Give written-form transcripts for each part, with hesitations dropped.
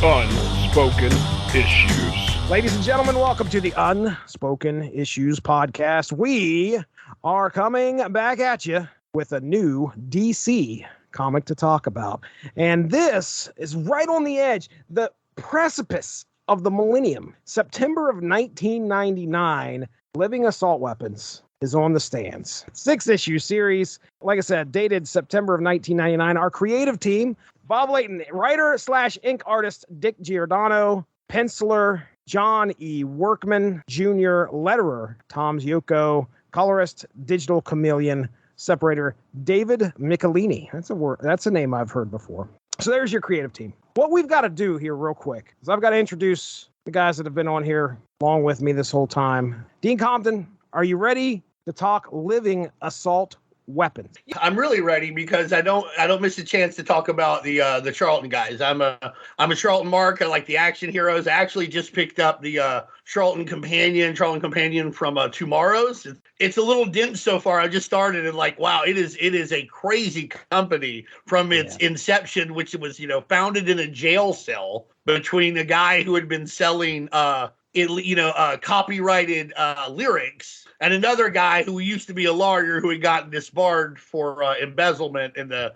Unspoken Issues. Ladies and gentlemen, welcome to the Unspoken Issues podcast. We are coming back at you with a new DC comic to talk about. And this is right on the edge, the precipice of the millennium. September of 1999, Living Assault Weapons is on the stands. 6-issue series, like I said, dated September of 1999. Our creative team, Bob Layton, writer/ink artist Dick Giordano, penciler John E. Workman Jr., letterer Tom Ziocco, colorist Digital Chameleon, separator David Michelini. That's a name I've heard before. So there's your creative team. What we've got to do here real quick is I've got to introduce the guys that have been on here along with me this whole time. Dean Compton, are you ready to talk Living Assault Weapons? I'm really ready because I don't miss a chance to talk about the Charlton guys. I'm a Charlton mark. I like the action heroes. I actually just picked up the Charlton Companion from Tomorrow's. It's a little dense so far. I just started and wow, it is a crazy company from its inception, which was founded in a jail cell between a guy who had been selling copyrighted lyrics and another guy who used to be a lawyer who had gotten disbarred for embezzlement in the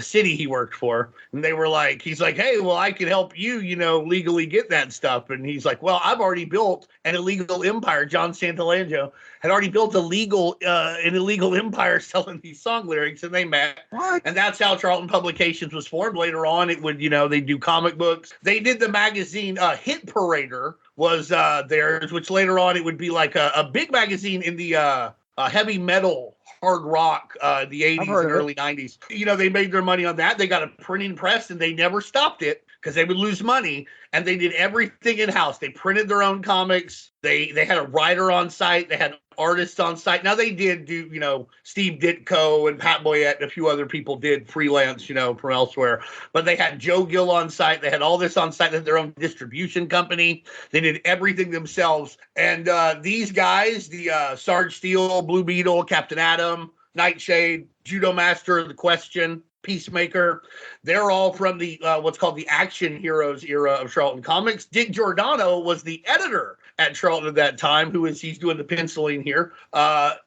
city he worked for. And they were like, he's like, hey, well, I can help you, legally get that stuff. And he's like, well, I've already built an illegal empire. John Santolangelo had already built an illegal empire selling these song lyrics, and they met. What? And that's how Charlton Publications was formed. Later on, it would, they do comic books. They did the magazine Hit Parader was theirs, which later on it would be like a big magazine in the heavy metal, hard rock, the 80s and early 90s. They made their money on that. They got a printing press and they never stopped it because they would lose money. And they did everything in-house. They printed their own comics. They had a writer on site. They had artists on site. Now they did do, Steve Ditko and Pat Boyette and a few other people did freelance, from elsewhere. But they had Joe Gill on site. They had all this on site. They had their own distribution company. They did everything themselves. And these guys, the Sarge Steel, Blue Beetle, Captain Atom, Nightshade, Judomaster, The Question, Peacemaker, they're all from the what's called the Action Heroes era of Charlton Comics. Dick Giordano was the editor at Charlton at that time, he's doing the penciling here. They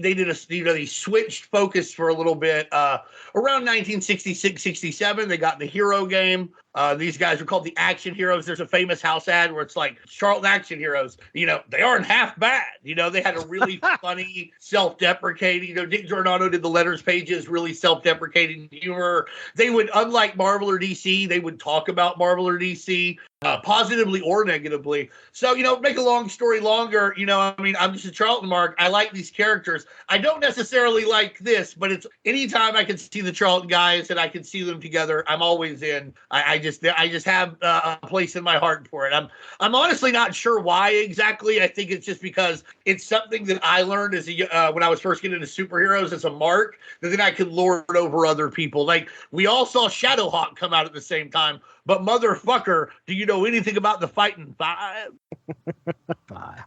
did they switched focus for a little bit around 1966-67. They got the Hero game. These guys are called the Action Heroes. There's a famous house ad where it's like Charlton Action Heroes. They aren't half bad. They had a really funny, self-deprecating. Dick Giordano did the letters pages, really self-deprecating humor. They would, unlike Marvel or DC, they would talk about Marvel or DC. Positively or negatively. So, make a long story longer, I'm just a Charlton mark. I like these characters. I don't necessarily like this, but it's anytime I can see the Charlton guys and I can see them together, I'm always in. I just have a place in my heart for it. I'm honestly not sure why exactly. I think it's just because it's something that I learned as when I was first getting into superheroes as a mark, that then I could lord over other people. Like, we all saw Shadowhawk come out at the same time. But motherfucker, do you know anything about the Fighting Five?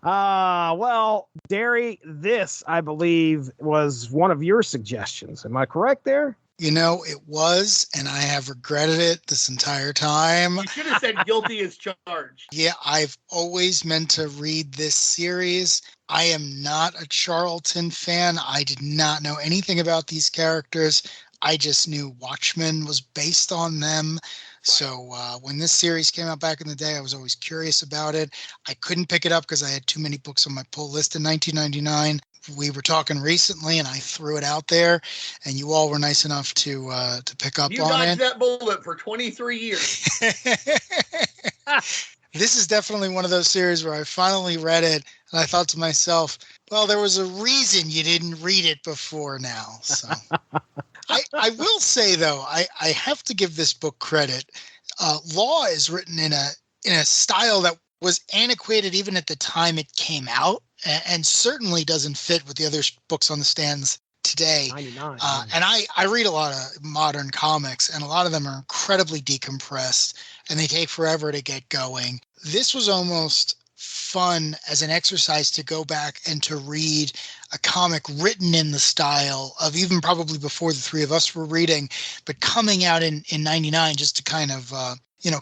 Well, Darry, this, I believe, was one of your suggestions. Am I correct there? It was, and I have regretted it this entire time. You should have said guilty as charged. Yeah, I've always meant to read this series. I am not a Charlton fan. I did not know anything about these characters. I just knew Watchmen was based on them. So when this series came out back in the day, I was always curious about it. I couldn't pick it up because I had too many books on my pull list in 1999. We were talking recently, and I threw it out there, and you all were nice enough to pick up on it. You dodged that bullet for 23 years. This is definitely one of those series where I finally read it, and I thought to myself, well, there was a reason you didn't read it before now. So I will say, though, I have to give this book credit. Law is written in a style that was antiquated even at the time it came out, and certainly doesn't fit with the other books on the stands today. 99. And I read a lot of modern comics, and a lot of them are incredibly decompressed, and they take forever to get going. This was almost fun as an exercise to go back and to read a comic written in the style of even probably before the three of us were reading, but coming out in 99 just to kind of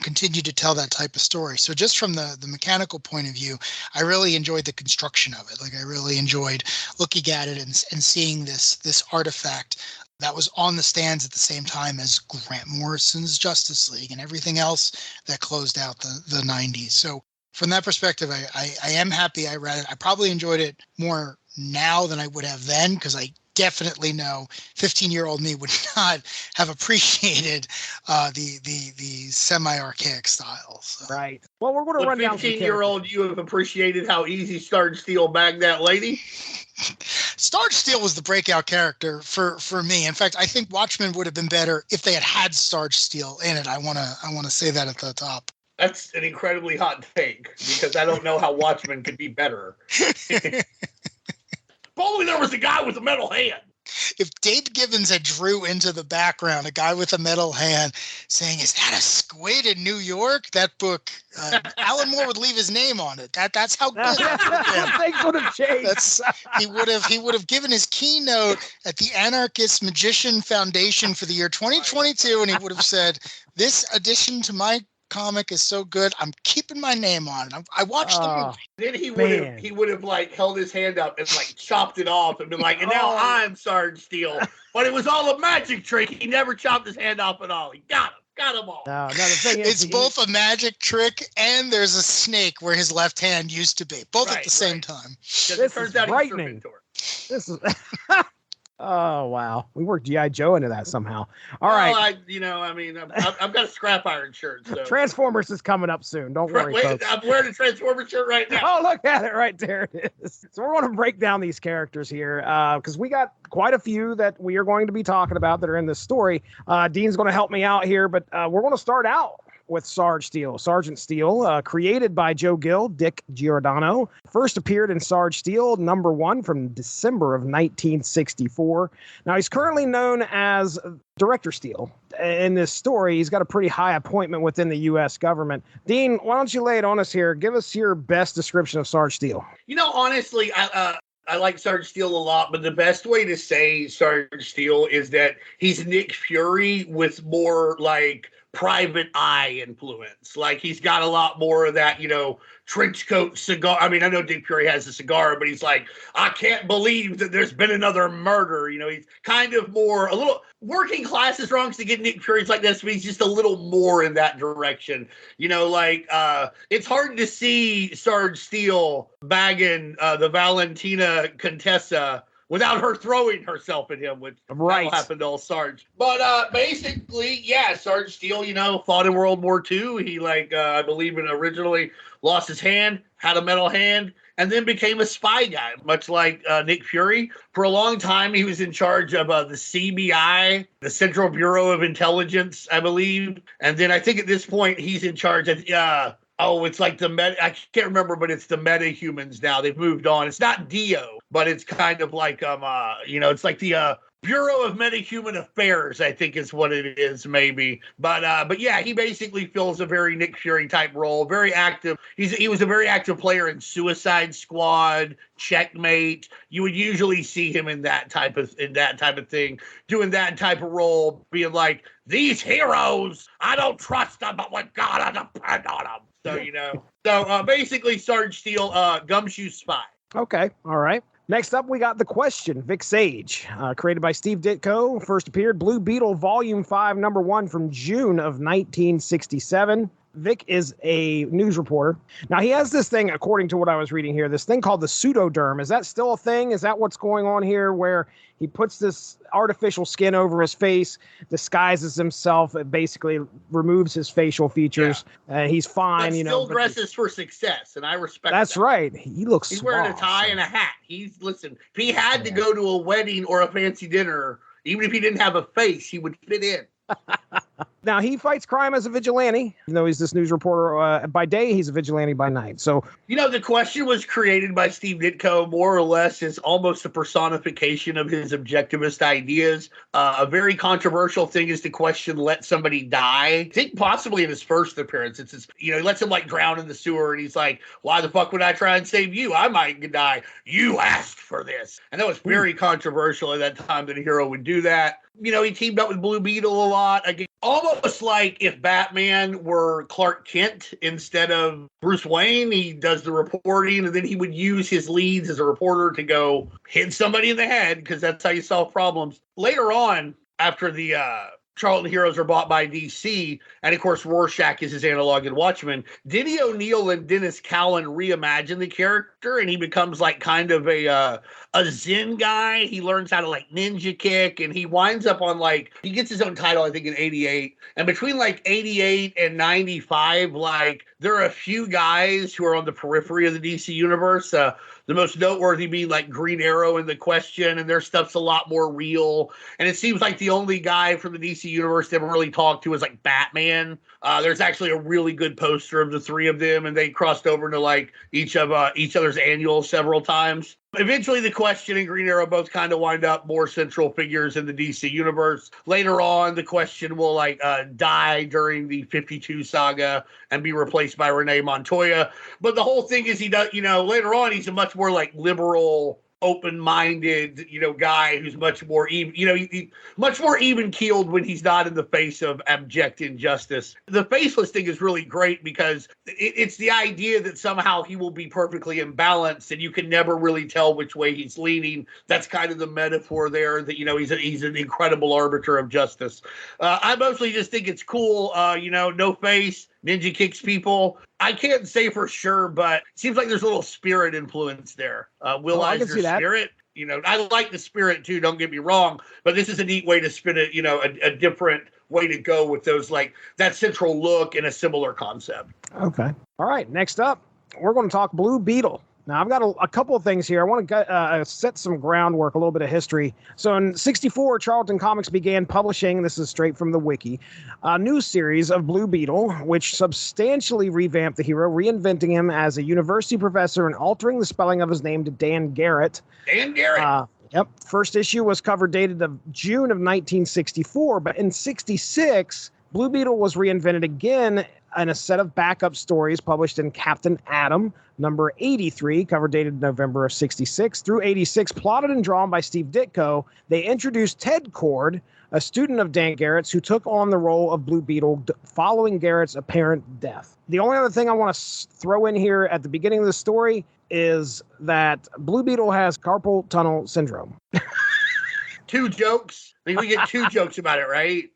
continue to tell that type of story. So just from the mechanical point of view, I really enjoyed the construction of it. Like I really enjoyed looking at it and seeing this artifact that was on the stands at the same time as Grant Morrison's Justice League and everything else that closed out the 90s. So from that perspective, I am happy I read it. I probably enjoyed it more now than I would have then, because I definitely know 15-year-old me would not have appreciated the semi-archaic style. So. Right. Well, we're going to run down. 15-year-old you have appreciated how easy Sarge Steel bagged that lady. Sarge Steel was the breakout character for me. In fact, I think Watchmen would have been better if they had Sarge Steel in it. I want to say that at the top. That's an incredibly hot take, because I don't know how Watchmen could be better. If only there was a guy with a metal hand. If Dave Gibbons had drew into the background a guy with a metal hand saying, "Is that a squid in New York?" That book, Alan Moore would leave his name on it. That's how good things would have changed. He would have given his keynote at the Anarchist Magician Foundation for the year 2022, and he would have said, "This addition to my comic is so good, I'm keeping my name on it. I watched the movie." Then he would have like held his hand up and like chopped it off and been like, "And now I'm Sarge Steel." But it was all a magic trick. He never chopped his hand off at all. He got them all. No, the thing is, it's both a magic trick and there's a snake where his left hand used to be, both at the same time. This is frightening. This is. Oh, wow. We worked G.I. Joe into that somehow. All right. I've got a scrap iron shirt. So. Transformers is coming up soon. Don't worry, folks. I'm wearing a Transformers shirt right now. Oh, look at it right there. It is. So we're going to break down these characters here because we got quite a few that we are going to be talking about that are in this story. Dean's going to help me out here, but we're going to start out with Sarge Steel. Sergeant Steel, created by Joe Gill, Dick Giordano, first appeared in Sarge Steel #1 from December of 1964. Now, he's currently known as Director Steel. In this story, he's got a pretty high appointment within the U.S. government. Dean, why don't you lay it on us here? Give us your best description of Sarge Steel. Honestly, I like Sarge Steel a lot, but the best way to say Sarge Steel is that he's Nick Fury with more like private eye influence. Like he's got a lot more of that, trench coat cigar. I mean, I know Nick Fury has a cigar, but he's like, I can't believe that there's been another murder. He's kind of more a little working class is wrong to get Nick Fury's like this, but he's just a little more in that direction. It's hard to see Sarge Steel bagging the Valentina Contessa without her throwing herself at him, which that'll happen to old Sarge. But basically, yeah, Sarge Steel, fought in World War II. He, I believe it originally lost his hand, had a metal hand, and then became a spy guy, much like Nick Fury. For a long time, he was in charge of the CBI, the Central Bureau of Intelligence, I believe. And then I think at this point, he's in charge of... it's like I can't remember, but it's the meta-humans now. They've moved on. It's not Dio, but it's kind of like, it's like the Bureau of Metahuman Affairs, I think is what it is, maybe. But yeah, he basically fills a very Nick Fury type role, very active. He was a very active player in Suicide Squad, Checkmate. You would usually see him in that type of thing, doing that type of role, being like, these heroes, I don't trust them, but with God, I depend on them. So, basically, Sarge Steel, gumshoe spy. Okay, all right. Next up, we got The Question, Vic Sage, created by Steve Ditko, first appeared Blue Beetle, Volume 5, #1 from June of 1967. Vic is a news reporter. Now, he has this thing, according to what I was reading here, this thing called the pseudoderm. Is that still a thing? Is that what's going on here, where he puts this artificial skin over his face, disguises himself, it basically removes his facial features, and he's fine, but still dresses for success, and I respect that. That's right. He looks He's wearing a tie and a hat. Listen, if he had to go to a wedding or a fancy dinner, even if he didn't have a face, he would fit in. Now, he fights crime as a vigilante. Even though he's this news reporter by day, he's a vigilante by night. So, The Question was created by Steve Ditko, more or less, as almost a personification of his objectivist ideas. A very controversial thing is The Question let somebody die. I think possibly in his first appearance. He lets him drown in the sewer, and he's like, why the fuck would I try and save you? I might die. You asked for this. And that was very controversial at that time that a hero would do that. He teamed up with Blue Beetle a lot. Again, almost like if Batman were Clark Kent instead of Bruce Wayne. He does the reporting, and then he would use his leads as a reporter to go hit somebody in the head, because that's how you solve problems. Later on, after the Charlton heroes are bought by DC, and of course Rorschach is his analog in Watchmen, Denny O'Neil and Dennis Cowan reimagine the character, and he becomes like kind of a Zen guy. He learns how to like ninja kick, and he winds up on he gets his own title, I think, in 88. And between 88 and 95, there are a few guys who are on the periphery of the DC universe. The most noteworthy being Green Arrow and The Question, and their stuff's a lot more real. And it seems like the only guy from the DC universe they ever really talked to is Batman. There's actually a really good poster of the three of them, and they crossed over into each other's annuals several times. Eventually, The Question and Green Arrow both kind of wind up more central figures in the DC universe. Later on, The Question will die during the 52 saga and be replaced by Renee Montoya. But the whole thing is he does, later on, he's a much more liberal, open-minded, guy who's much more even, much more even-keeled when he's not in the face of abject injustice. The faceless thing is really great because it's the idea that somehow he will be perfectly imbalanced and you can never really tell which way he's leaning. That's kind of the metaphor there, that, he's an incredible arbiter of justice. I mostly just think it's cool, no face, ninja kicks people. I can't say for sure, but it seems like there's a little Spirit influence there. Will Eisner's Spirit. I like the Spirit too, don't get me wrong, but this is a neat way to spin it, a different way to go with those, that central look and a similar concept. Okay. All right. Next up, we're going to talk Blue Beetle. Now, I've got a couple of things here. I want to set some groundwork, a little bit of history. So in 1964, Charlton Comics began publishing, this is straight from the wiki, a new series of Blue Beetle, which substantially revamped the hero, reinventing him as a university professor and altering the spelling of his name to Dan Garrett. Dan Garrett. Yep. First issue was cover dated of June of 1964, but in 1966, Blue Beetle was reinvented again in a set of backup stories published in Captain Atom, number 83, cover dated November of 66 through 86, plotted and drawn by Steve Ditko. They introduced Ted Cord, a student of Dan Garrett's, who took on the role of Blue Beetle following Garrett's apparent death. The only other thing I want to throw in here at the beginning of the story is that Blue Beetle has carpal tunnel syndrome. 2 jokes. I think we get 2 jokes about it, right?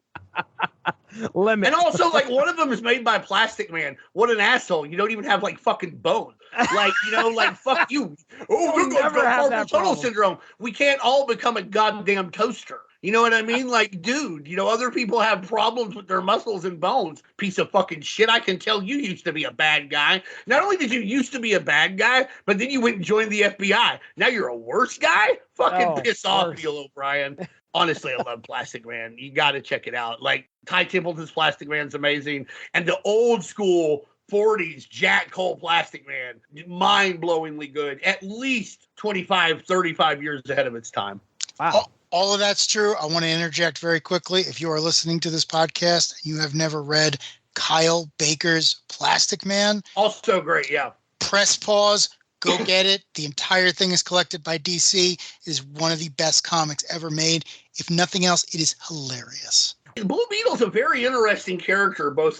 Limit. And also, one of them is made by Plastic Man. What an asshole. You don't even have, fucking bones. Fuck you. Oh, we're going to carpal tunnel syndrome. We can't all become a goddamn toaster. You know what I mean? Dude, other people have problems with their muscles and bones. Piece of fucking shit. I can tell you used to be a bad guy. Not only did you used to be a bad guy, but then you went and joined the FBI. Now you're a worse guy? Fucking piss off, Neil O'Brien. Honestly, I love Plastic Man. You got to check it out. Ty Templeton's Plastic Man's amazing. And the old school 40s Jack Cole Plastic Man, mind-blowingly good. At least 25, 35 years ahead of its time. Wow. All of that's true. I want to interject very quickly. If you are listening to this podcast and you have never read Kyle Baker's Plastic Man. Also great, yeah. Press pause. Go get it. The entire thing is collected by DC. It is one of the best comics ever made. If nothing else, it is hilarious. Blue Beetle's a very interesting character, both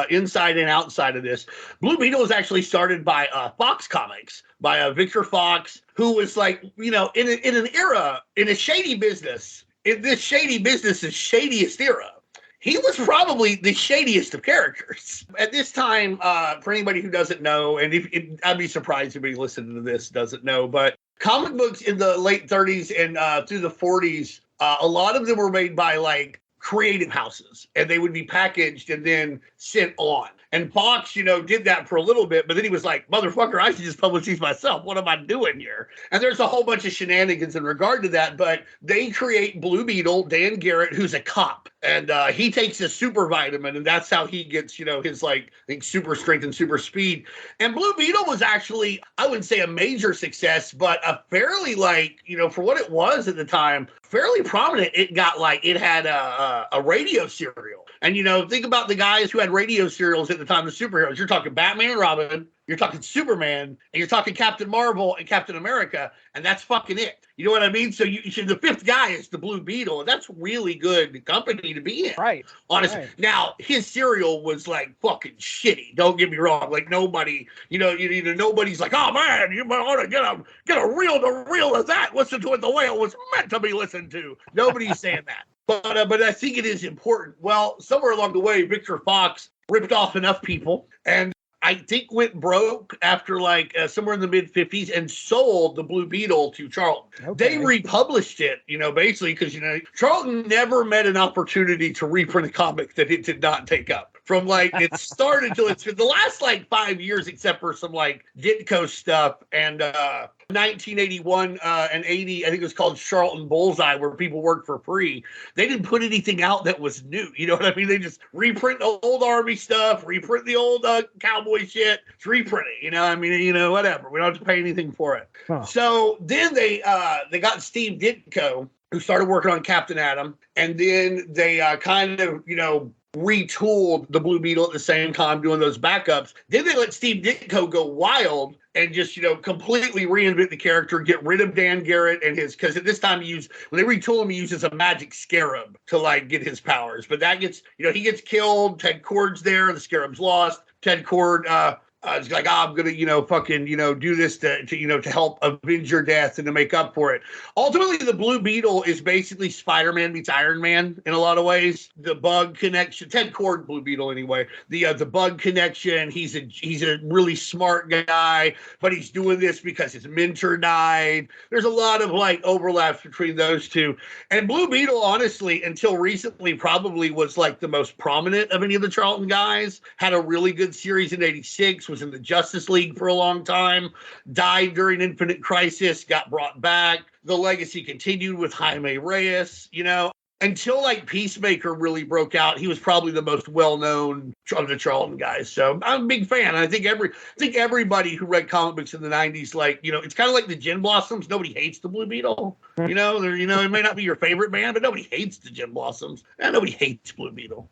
inside and outside of this. Blue Beetle was actually started by Fox Comics, by Victor Fox, who was in an era, in a shady business, in this shady business's shadiest era. He was probably the shadiest of characters. At this time, for anybody who doesn't know, and I'd be surprised if anybody listening to this doesn't know, but comic books in the late 30s and through the 40s, a lot of them were made by creative houses, and they would be packaged and then sent on. And Fox, did that for a little bit, but then he was like, motherfucker, I should just publish these myself. What am I doing here? And there's a whole bunch of shenanigans in regard to that, but they create Blue Beetle, Dan Garrett, who's a cop. And he takes a super vitamin, and that's how he gets, his, I think, super strength and super speed. And Blue Beetle was actually, I wouldn't say a major success, but a fairly, for what it was at the time, fairly prominent. It got, it had a radio serial. And, think about the guys who had radio serials at the time, the superheroes. You're talking Batman and Robin, you're talking Superman, and you're talking Captain Marvel and Captain America, and that's fucking it. You know what I mean? So the fifth guy is the Blue Beetle, and that's really good company to be in. Right. Honestly. Right. Now, his cereal was like fucking shitty. Don't get me wrong. Like nobody, nobody's like, oh man, you ought to get a reel of that. Listen to it the way it was meant to be listened to. Nobody's saying that. But I think it is important. Well, somewhere along the way, Victor Fox ripped off enough people, and I think went broke after somewhere in the mid 50s and sold the Blue Beetle to Charlton. Okay. They republished it, basically because, Charlton never met an opportunity to reprint a comic that it did not take up. From it started till it's been the last 5 years, except for some Ditko stuff and 1981 and 80, I think it was called Charlton Bullseye, where people worked for free. They didn't put anything out that was new. You know what I mean? They just reprint old Army stuff, reprint the old cowboy shit, just reprint it. Whatever. We don't have to pay anything for it. Huh. So then they got Steve Ditko, who started working on Captain Atom, and then they kind of, retooled the Blue Beetle at the same time doing those backups. Then they let Steve Ditko go wild and just, completely reinvent the character, get rid of Dan Garrett and because at this time when they retool him, he uses a magic scarab to get his powers. But that gets, he gets killed. Ted Kord's there. The scarab's lost. Ted Kord, it's like, I'm going to, do this to help avenge your death and to make up for it. Ultimately, the Blue Beetle is basically Spider-Man meets Iron Man in a lot of ways. The Bug connection, Ted Kord, Blue Beetle anyway, the Bug connection, he's a really smart guy, but he's doing this because his mentor died. There's a lot of overlaps between those two. And Blue Beetle, honestly, until recently, probably was the most prominent of any of the Charlton guys. Had a really good series in 86, was in the Justice League for a long time, died during Infinite Crisis, got brought back. The legacy continued with Jaime Reyes, until Peacemaker really broke out. He was probably the most well-known of the Charlton guys. So I'm a big fan. I think everybody who read comic books in the 90s, it's kind of like the Gin Blossoms. Nobody hates the Blue Beetle. It may not be your favorite band, but nobody hates the Gin Blossoms. And nobody hates Blue Beetle.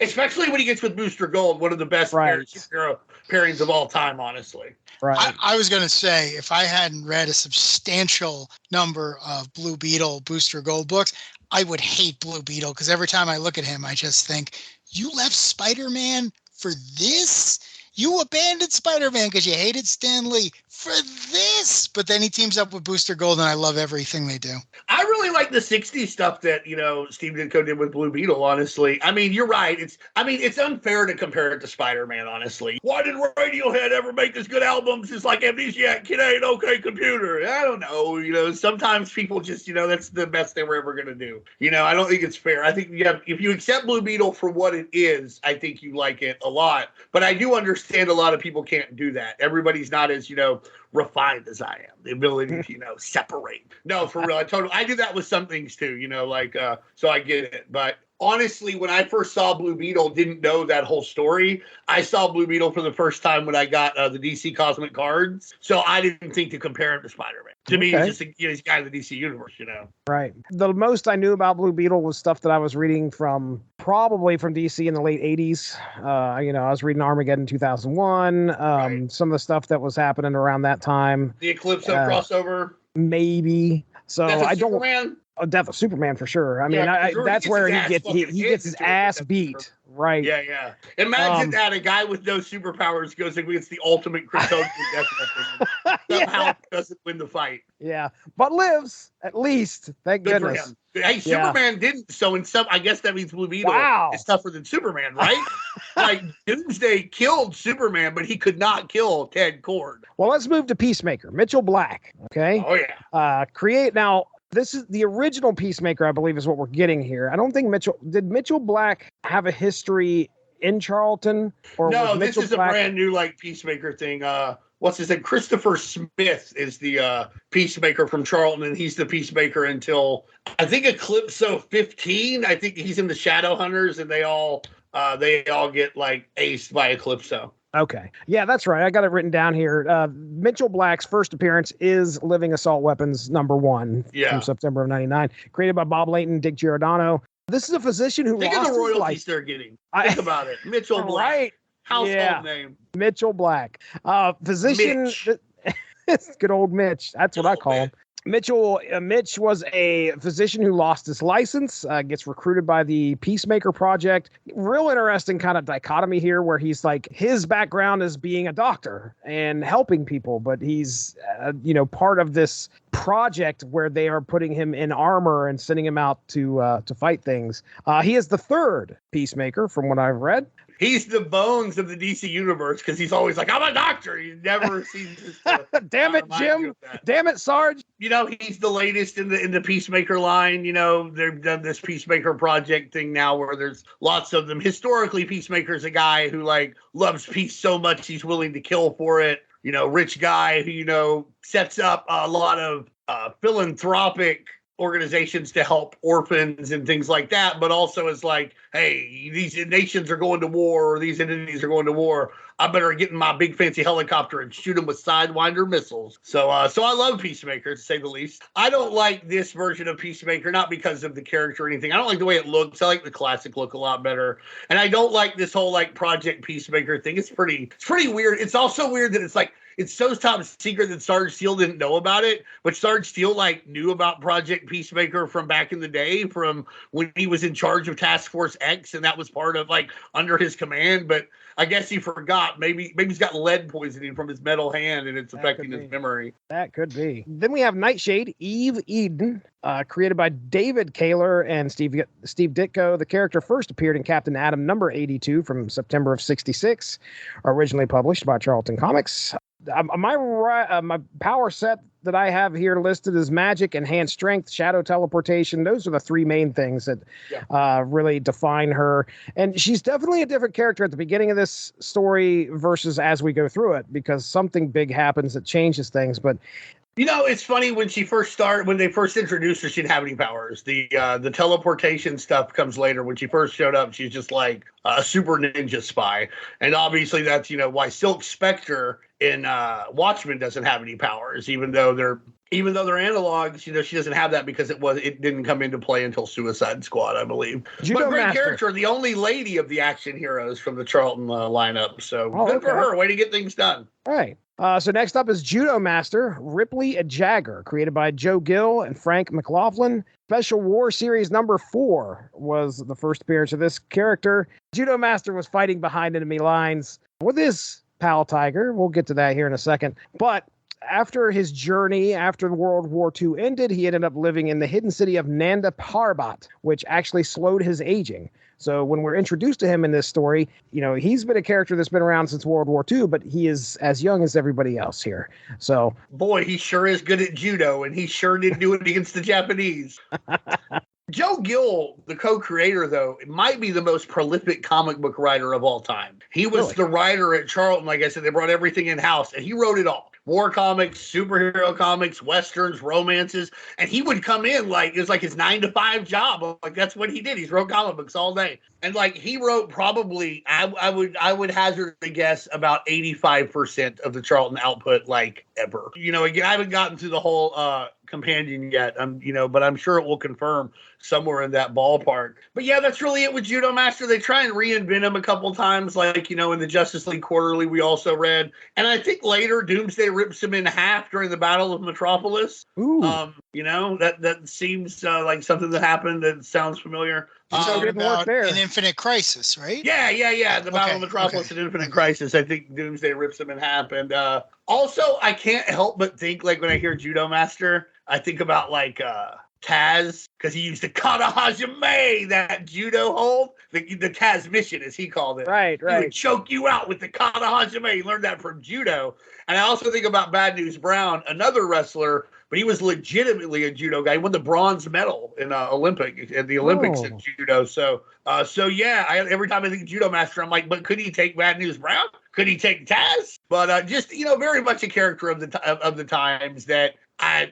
Especially when he gets with Booster Gold, one of the best superhero pairings of all time, honestly. Right. I was going to say, if I hadn't read a substantial number of Blue Beetle Booster Gold books, I would hate Blue Beetle, because every time I look at him, I just think, you left Spider-Man for this? You abandoned Spider-Man because you hated Stan Lee for this? But then he teams up with Booster Gold, and I love everything they do. I really like the 60s stuff that, Steve Ditko did with Blue Beetle, honestly. I mean, you're right. It's unfair to compare it to Spider-Man, honestly. Why did Radiohead ever make as good albums as Amnesiac, Kid A, and OK Computer? I don't know. Sometimes people just, that's the best they were ever going to do. I don't think it's fair. I think if you accept Blue Beetle for what it is, I think you like it a lot. But I do understand a lot of people can't do that. Everybody's not as, refined as I am. The ability to, separate. No, for real. I do that with some things too, so I get it. But honestly, when I first saw Blue Beetle, didn't know that whole story. I saw Blue Beetle for the first time when I got the DC Cosmic cards. So I didn't think to compare him to Spider-Man. To me, he's just he's a guy in the DC universe, Right. The most I knew about Blue Beetle was stuff that I was reading probably from DC in the late 80s. I was reading Armageddon 2001, some of the stuff that was happening around that time. The Eclipse crossover? Maybe. So I don't... Superman? Death of Superman for sure. I mean, that's where he gets his ass beat. Right. Yeah. Imagine that a guy with no superpowers goes against the ultimate Kryptonian death weapon. Somehow doesn't win the fight. Yeah, but lives at least. Thank goodness. Hey, Superman didn't. So I guess that means Blue Beetle is tougher than Superman, right? Doomsday killed Superman, but he could not kill Ted Kord. Well, let's move to Peacemaker, Mitchell Black. Okay. Oh yeah. Now. This is the original Peacemaker, I believe, is what we're getting here. I don't think Mitchell Black have a history in Charlton? Or no, this is a brand new Peacemaker thing. What's his name? Christopher Smith is the Peacemaker from Charlton, and he's the Peacemaker until I think Eclipso 15. I think he's in the Shadowhunters, and they all get aced by Eclipso. Okay. Yeah, that's right. I got it written down here. Mitchell Black's first appearance is Living Assault Weapons #1 from September of 99, created by Bob Layton, Dick Giordano. This is a physician who Think lost of the his royalties life. they're getting. Think about it. Mitchell Black. Right. household name. Mitchell Black. Physician. Mitch. Good old Mitch. That's what I call him. Mitch was a physician who lost his license, gets recruited by the Peacemaker Project. Real interesting kind of dichotomy here where he's like, his background is being a doctor and helping people, but he's, part of this project where they are putting him in armor and sending him out to fight things. He is the third Peacemaker from what I've read. He's the bones of the DC universe because he's always like, I'm a doctor. He never seems to. Damn it, Jim. Damn it, Sarge. He's the latest in the Peacemaker line. They've done this Peacemaker Project thing now where there's lots of them. Historically, Peacemaker's a guy who loves peace so much he's willing to kill for it. Rich guy who, sets up a lot of philanthropic organizations to help orphans and things like that, but also is like, hey, these nations are going to war or these entities are going to war. I better get in my big fancy helicopter and shoot them with Sidewinder missiles. So I love Peacemaker, to say the least. I don't like this version of Peacemaker, not because of the character or anything. I don't like the way it looks. I like the classic look a lot better. And I don't like this whole Project Peacemaker thing. It's pretty weird. It's also weird that it's so top secret that Sarge Steel didn't know about it, but Sarge Steel knew about Project Peacemaker from back in the day, from when he was in charge of Task Force X, and that was part of under his command. But I guess he forgot. Maybe he's got lead poisoning from his metal hand, and it's affecting his memory. That could be. Then we have Nightshade, Eve Eden, created by David Kaler and Steve Ditko. The character first appeared in Captain Atom number 82 from September of '66, originally published by Charlton Comics. My power set that I have here listed is magic, enhanced strength, shadow teleportation. Those are the three main things that really define her. And she's definitely a different character at the beginning of this story versus as we go through it, because something big happens that changes things. But it's funny when they first introduced her, she didn't have any powers. The teleportation stuff comes later. When she first showed up, she's just like a super ninja spy. And obviously that's, why Silk Spectre in Watchmen doesn't have any powers, even though they're analogs. She doesn't have that because it didn't come into play until Suicide Squad, I believe. But great character, the only lady of the action heroes from the Charlton lineup. So good for her. Way to get things done. All right. So next up is Judomaster, Ripley Jagger, created by Joe Gill and Frank McLaughlin. Special War Series number 4 was the first appearance of this character. Judomaster was fighting behind enemy lines with his pal Tiger. We'll get to that here in a second. But after his journey, after World War II ended, he ended up living in the hidden city of Nanda Parbat, which actually slowed his aging. So when we're introduced to him in this story, he's been a character that's been around since World War II, but he is as young as everybody else here. So, boy, he sure is good at judo, and he sure did do it against the Japanese. Joe Gill, the co-creator, though, might be the most prolific comic book writer of all time. He was the writer at Charlton. Like I said, they brought everything in-house, and he wrote it all. War comics, superhero comics, westerns, romances, and he would come in it was like his 9-to-5 job. That's what he did. He wrote comic books all day, and he wrote probably I would hazard a guess about 85% of the Charlton output ever. Again, I haven't gotten to the whole companion yet. But I'm sure it will confirm somewhere in that ballpark. But yeah, that's really it with Judomaster. They try and reinvent him a couple times, in the Justice League Quarterly we also read. And I think later Doomsday rips him in half during the Battle of Metropolis. Ooh. That seems like something that happened that sounds familiar. About an Infinite Crisis, right? Yeah. The Battle of Metropolis and Infinite Crisis. I think Doomsday rips him in half. And also, I can't help but think, when I hear Judomaster, I think about Taz, because he used the kata hajime, that judo hold, the Taz mission, as he called it. Right. He would choke you out with the kata hajime. He learned that from judo. And I also think about Bad News Brown, another wrestler, but he was legitimately a judo guy. He won the bronze medal in the Olympics in judo. So yeah, every time I think Judomaster, I'm like, but could he take Bad News Brown? Could he take Taz? But just very much a character of the times that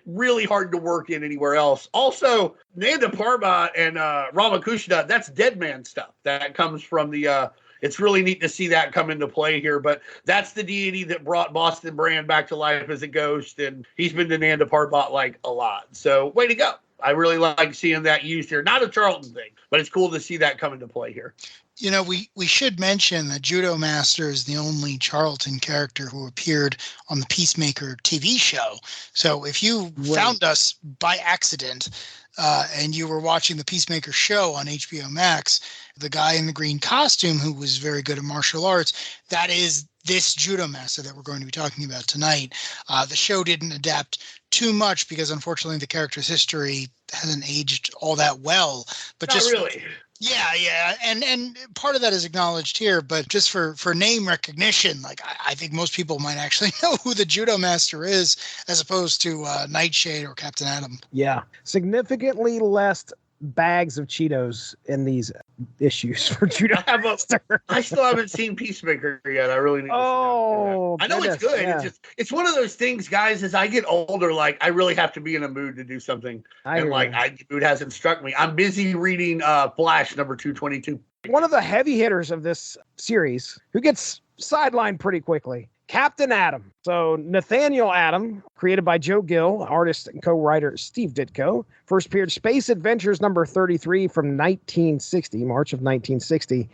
really hard to work in anywhere else. Also, Nanda Parbat and Ramakrishna, that's Dead Man stuff. That comes from the it's really neat to see that come into play here, but that's the deity that brought Boston Brand back to life as a ghost, and he's been to Nanda Parbat a lot. So way to go. I really like seeing that used here. Not a Charlton thing, but it's cool to see that come into play here. You know, we should mention that Judomaster is the only Charlton character who appeared on the Peacemaker TV show. So if you found us by accident and you were watching the Peacemaker show on HBO Max, the guy in the green costume who was very good at martial arts, that is this Judomaster that we're going to be talking about tonight. The show didn't adapt too much because unfortunately the character's history hasn't aged all that well. But Not just really. Yeah, and part of that is acknowledged here, but just for name recognition, like I think most people might actually know who the Judomaster is, as opposed to Nightshade or Captain Atom. Yeah, significantly less bags of Cheetos in these issues for Judomaster. I still haven't seen Peacemaker yet. I really need to see that. I know it's good. Yeah. It's one of those things, guys, as I get older, like I really have to be in a mood to do something. The mood hasn't struck me. I'm busy reading Flash number 222. One of the heavy hitters of this series, who gets sidelined pretty quickly, Captain Atom. So Nathaniel Atom, created by Joe Gill, artist and co-writer Steve Ditko, first appeared Space Adventures number 33 from 1960, March of 1960.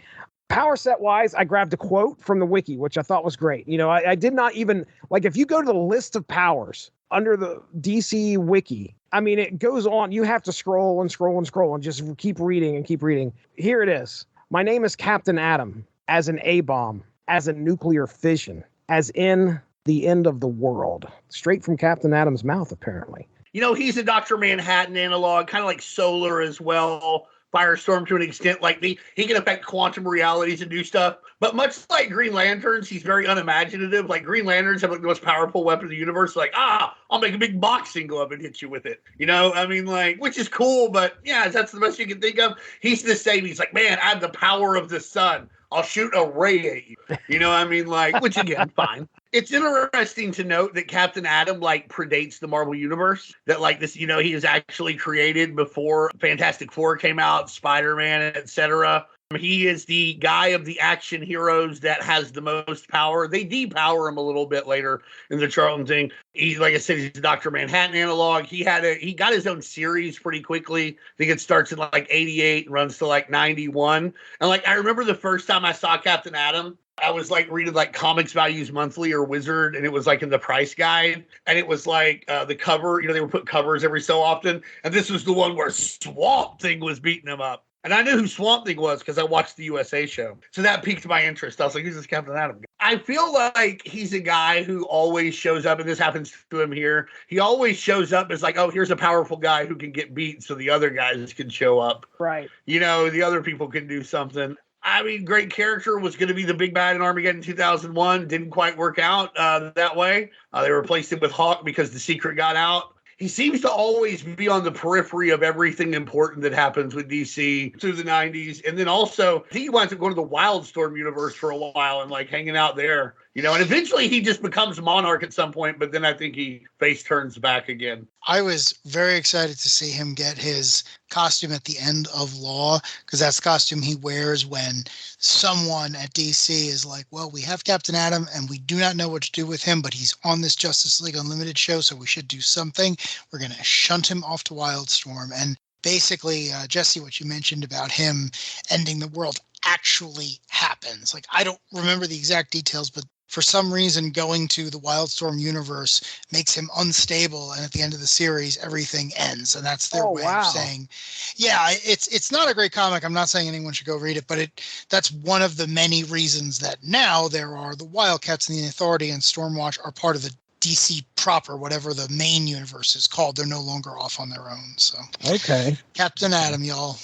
Power set wise, I grabbed a quote from the wiki, which I thought was great. You know, I did not even, like, if you go to the list of powers under the DC wiki, I mean, it goes on. You have to scroll and scroll and scroll and just keep reading and keep reading. Here it is. My name is Captain Atom, as an A-bomb, as a nuclear fission, as in the end of the world. Straight from Captain Atom's mouth, apparently. You know, he's a Dr. Manhattan analog, kind of like Solar as well. Firestorm to an extent, like he can affect quantum realities and do stuff. But much like Green Lanterns, he's very unimaginative. Like Green Lanterns have like the most powerful weapon in the universe. Like, I'll make a big boxing glove and hit you with it. You know, I mean, like, which is cool, but yeah, that's the best you can think of. He's the same. He's like, man, I have the power of the sun. I'll shoot a ray at you. You know, I mean, like, which again, fine. It's interesting to note that Captain Atom, like, predates the Marvel Universe. That, like, this, you know, he was actually created before Fantastic Four came out, Spider-Man, etc. He is the guy of the action heroes that has the most power. They depower him a little bit later in the Charlton thing. He, like I said, he's a Dr. Manhattan analog. He got his own series pretty quickly. I think it starts in like 88 and runs to like 91. And like, I remember the first time I saw Captain Atom, I was like reading like Comics Values Monthly or Wizard, and it was like in the price guide, and it was like the cover, you know, they would put covers every so often, and this was the one where Swamp Thing was beating him up. And I knew who Swamp Thing was because I watched the USA show. So that piqued my interest. I was like, who's this Captain Atom guy? I feel like he's a guy who always shows up, and this happens to him here. He always shows up as like, oh, here's a powerful guy who can get beat so the other guys can show up. Right. You know, the other people can do something. I mean, great character, was going to be the big bad in Armageddon 2001. Didn't quite work out that way. They replaced him with Hawk because the secret got out. He seems to always be on the periphery of everything important that happens with DC through the 90s. And then also, I think he winds up going to the Wildstorm universe for a while and like hanging out there, you know, and eventually he just becomes Monarch at some point, but then I think he face turns back again. I was very excited to see him get his costume at the end of Law, because that's the costume he wears when someone at DC is like, well, we have Captain Atom and we do not know what to do with him, but he's on this Justice League Unlimited show, so we should do something. We're going to shunt him off to Wildstorm. And basically, Jesse, what you mentioned about him ending the world actually happens. Like, I don't remember the exact details, but for some reason, going to the Wildstorm universe makes him unstable, and at the end of the series, everything ends. And that's their way of saying, yeah, it's not a great comic. I'm not saying anyone should go read it, but that's one of the many reasons that now there are the Wildcats and the Authority and Stormwatch are part of the DC proper, whatever the main universe is called. They're no longer off on their own. So okay, Captain Atom, y'all.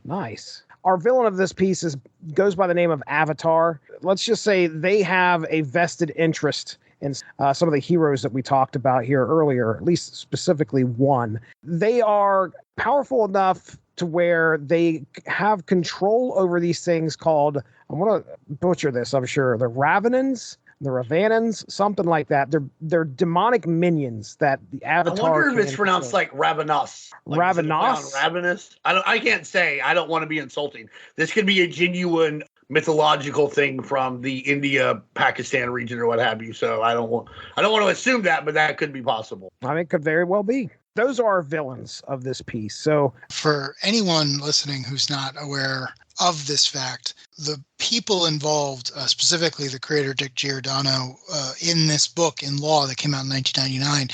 Nice. Our villain of this piece goes by the name of Avatar. Let's just say they have a vested interest in some of the heroes that we talked about here earlier, at least specifically one. They are powerful enough to where they have control over these things called, I'm going to butcher this, I'm sure, the Ravenans, the Ravanans, something like that. They're demonic minions that the Avatar. I wonder if it's pronounced like Ravenous. Like, Ravenous? Ravenous? I can't say. I don't want to be insulting. This could be a genuine mythological thing from the India, Pakistan region or what have you. So I don't want to assume that, but that could be possible. I mean, it could very well be. those are villains of this piece. So for anyone listening who's not aware of this fact, the people involved, specifically the creator Dick Giordano, in this book in Law that came out in 1999,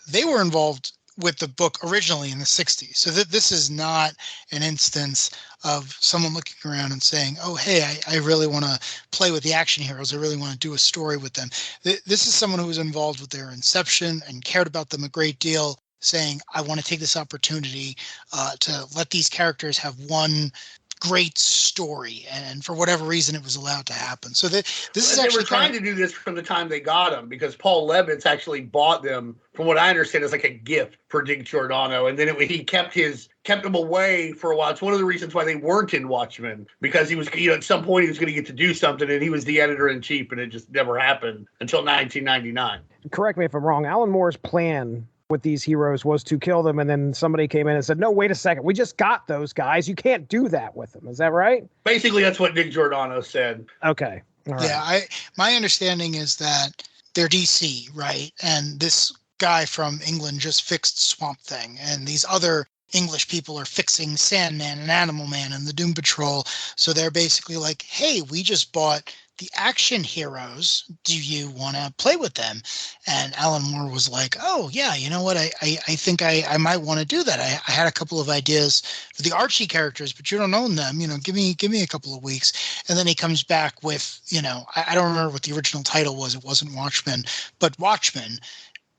they were involved with the book originally in the 60s. So this is not an instance of someone looking around and saying, oh, hey, I really want to play with the action heroes. I really want to do a story with them. This is someone who was involved with their inception and cared about them a great deal, saying, I want to take this opportunity to let these characters have one great story, and for whatever reason it was allowed to happen. So this is actually they were trying to do this from the time they got them, because Paul Levitz actually bought them, from what I understand, as like a gift for Dick Giordano, and then he kept them away for a while. It's one of the reasons why they weren't in Watchmen, because he was, at some point he was going to get to do something, and he was the editor-in-chief, and it just never happened until 1999. Correct me if I'm wrong. Alan Moore's plan with these heroes was to kill them, and then somebody came in and said, no, wait a second, we just got those guys, you can't do that with them. Is that right? Basically, that's what Dick Giordano said. Okay. All right. Yeah, my understanding is that they're DC, right? And this guy from England just fixed Swamp Thing, and these other English people are fixing Sandman and Animal Man and the Doom Patrol. So they're basically like, hey, we just bought the action heroes. Do you want to play with them? And Alan Moore was like, oh, yeah, you know what? I think I might want to do that. I had a couple of ideas for the Archie characters, but you don't own them. Give me a couple of weeks. And then he comes back with, I don't remember what the original title was. It wasn't Watchmen, but Watchmen.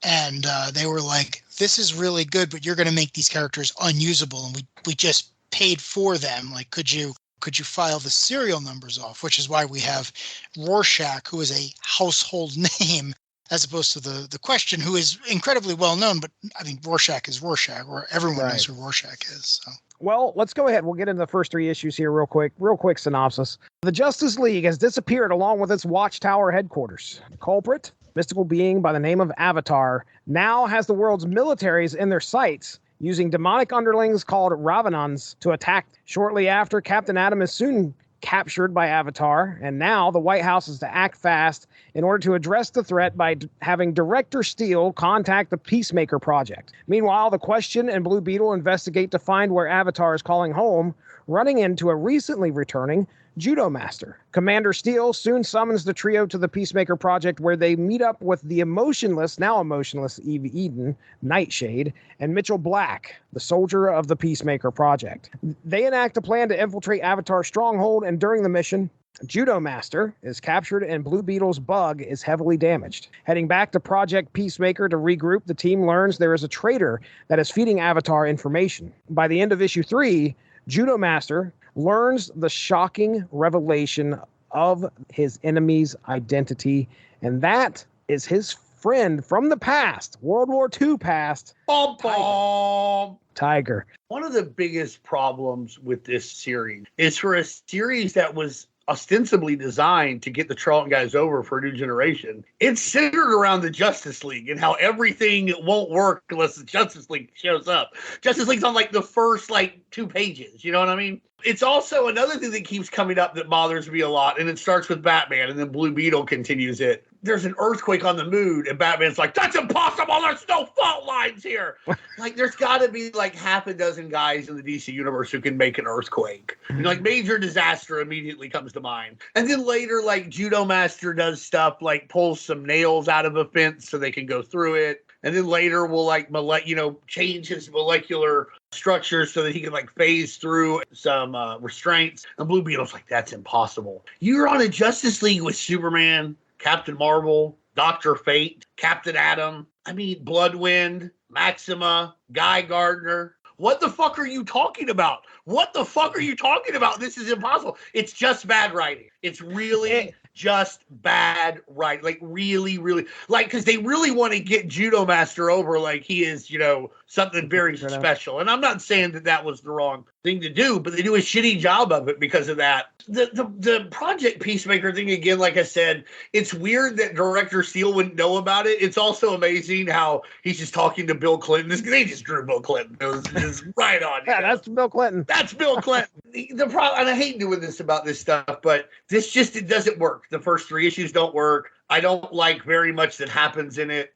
And they were like, this is really good, but you're going to make these characters unusable. And we just paid for them. Like, could you file the serial numbers off? Which is why we have Rorschach, who is a household name, as opposed to the Question, who is incredibly well known. But I mean, Rorschach is Rorschach, or everyone knows who Rorschach is. So. Well, let's go ahead. We'll get into the first three issues here real quick. Real quick synopsis. The Justice League has disappeared along with its Watchtower headquarters. The culprit, mystical being by the name of Avatar, now has the world's militaries in their sights, using demonic underlings called Ravenons to attack. Shortly after, Captain Atom is soon captured by Avatar, and now the White House is to act fast in order to address the threat by having Director Steel contact the Peacemaker Project. Meanwhile, the Question and Blue Beetle investigate to find where Avatar is calling home, running into a recently returning Judomaster. Commander Steel soon summons the trio to the Peacemaker Project, where they meet up with the now emotionless Eve Eden, Nightshade, and Mitchell Black, the soldier of the Peacemaker Project. They enact a plan to infiltrate Avatar's stronghold, and during the mission, Judomaster is captured and Blue Beetle's bug is heavily damaged. Heading back to Project Peacemaker to regroup, the team learns there is a traitor that is feeding Avatar information. By the end of issue 3, Judomaster learns the shocking revelation of his enemy's identity, and that is his friend from the past, World War II past, Tiger. One of the biggest problems with this series is, for a series that was ostensibly designed to get the Charlton guys over for a new generation, it's centered around the Justice League and how everything won't work unless the Justice League shows up. Justice League's on like the first 2 pages, you know what I mean? It's also another thing that keeps coming up that bothers me a lot, and it starts with Batman, and then Blue Beetle continues it. There's an earthquake on the moon, and Batman's like, that's impossible, there's no fault lines here. There's got to be half a dozen guys in the DC universe who can make an earthquake. Major disaster immediately comes to mind. And then later, Judomaster does stuff pulls some nails out of a fence so they can go through it. And then later we'll change his molecular structure so that he can phase through some restraints. And Blue Beetle's like, that's impossible. You're on a Justice League with Superman, Captain Marvel, Dr. Fate, Captain Atom, Bloodwind, Maxima, Guy Gardner. What the fuck are you talking about? What the fuck are you talking about? This is impossible. It's just bad writing. It's really just bad writing. Really, really. Because they really want to get Judomaster over he is, something very special. And I'm not saying that was the wrong thing to do, but they do a shitty job of it because of that. The Project Peacemaker thing, again, like I said, it's weird that Director Steel wouldn't know about it. It's also amazing how he's just talking to Bill Clinton. They just drew Bill Clinton. It was just right on. Yeah, that's Bill Clinton. That's Bill Clinton. The problem, and I hate doing this about this stuff, but it doesn't work. The first 3 issues don't work. I don't like very much that happens in it.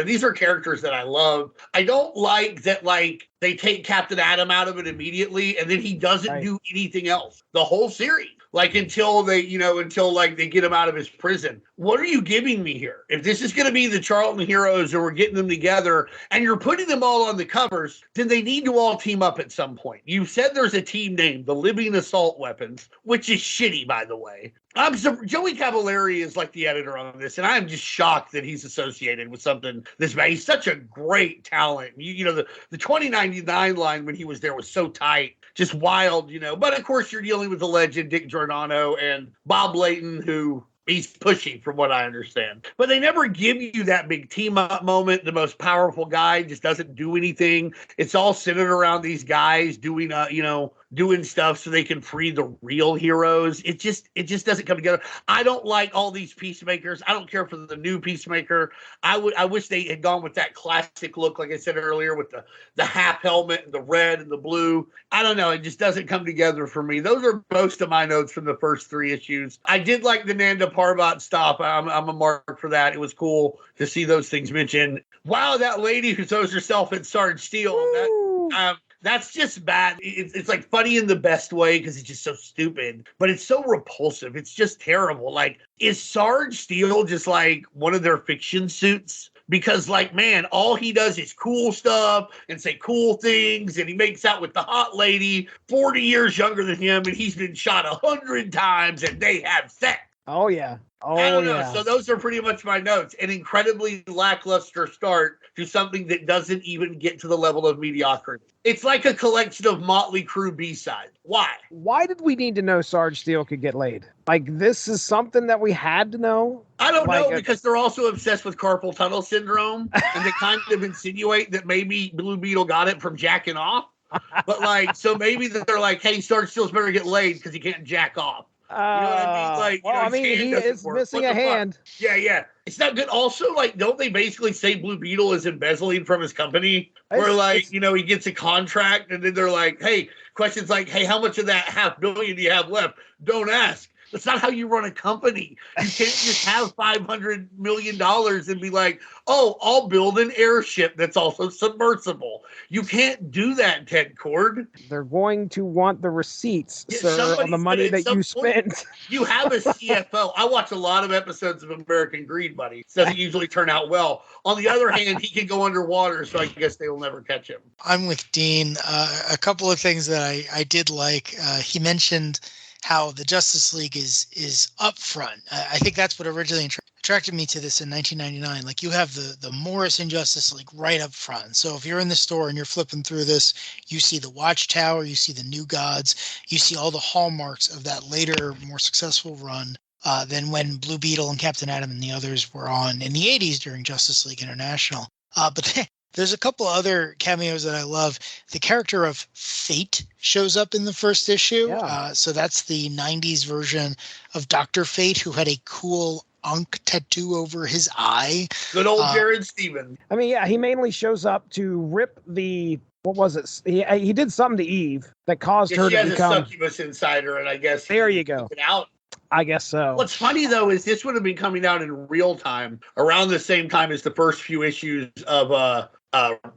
These are characters that I love. I don't like that, like, they take Captain Atom out of it immediately and then he doesn't do anything else the whole series. Like, until they get him out of his prison. What are you giving me here? If this is going to be the Charlton heroes and we're getting them together and you're putting them all on the covers, then they need to all team up at some point. You said there's a team named the Living Assault Weapons, which is shitty, by the way. Joey Cavallari is like the editor on this, and I'm just shocked that he's associated with something this bad. He's such a great talent. You know, the 2099 line when he was there was so tight, just wild, you know. But of course, you're dealing with the legend Dick Giordano and Bob Layton, who he's pushing from what I understand. But they never give you that big team-up moment. The most powerful guy just doesn't do anything. It's all centered around these guys doing stuff so they can free the real heroes. It just doesn't come together. I don't like all these peacemakers. I don't care for the new peacemaker. I wish they had gone with that classic look, like I said earlier, with the half helmet and the red and the blue. I don't know. It just doesn't come together for me. Those are most of my notes from the first 3 issues. I did like the Nanda Parbat stop. I'm a mark for that. It was cool to see those things mentioned. Wow, that lady who throws herself at Sarge Steel. That's just bad. It's like funny in the best way because it's just so stupid, but it's so repulsive. It's just terrible. Like, is Sarge Steel just like one of their fiction suits? Because, like, man, all he does is cool stuff and say cool things, and he makes out with the hot lady 40 years younger than him, and he's been shot 100 times, and they have sex. Oh, yeah. I don't know. So those are pretty much my notes. An incredibly lackluster start to something that doesn't even get to the level of mediocrity. It's like a collection of Motley Crue B-sides. Why? Why did we need to know Sarge Steel could get laid? Like, this is something that we had to know? I don't know, because they're also obsessed with carpal tunnel syndrome, and they kind of insinuate that maybe Blue Beetle got it from jacking off. But, like, so maybe they're like, hey, Sarge Steel's better get laid because he can't jack off. You know what I mean? Like, well, he is missing a hand. Yeah. It's not good. Also, like, don't they basically say Blue Beetle is embezzling from his company? Where, like, he gets a contract, and then they're like, hey, questions like, hey, how much of that $500 million do you have left? Don't ask. That's not how you run a company. You can't just have $500 million and be like, oh, I'll build an airship that's also submersible. You can't do that, Ted Cord. They're going to want the receipts, sir, on the money that you spent. You have a CFO. I watch a lot of episodes of American Greed, buddy. It doesn't usually turn out well. On the other hand, he can go underwater, so I guess they will never catch him. I'm with Dean. A couple of things that I did like. He mentioned how the Justice League is up front. I think that's what originally attracted me to this in 1999. Like, you have the Morrison Justice League right up front. So if you're in the store and you're flipping through this, you see the Watchtower, you see the New Gods, you see all the hallmarks of that later, more successful run than when Blue Beetle and Captain Atom and the others were on in the 80s during Justice League International. But there's a couple other cameos that I love. The character of Fate shows up in the first issue. Yeah. So that's the 90s version of Dr. Fate, who had a cool Ankh tattoo over his eye. Good old Jared Stevens. I mean, yeah, he mainly shows up to rip the... What was it? He did something to Eve that caused her to become... She has a succubus inside her, and I guess... There you go. Out. I guess so. What's funny, though, is this would have been coming out in real time around the same time as the first few issues of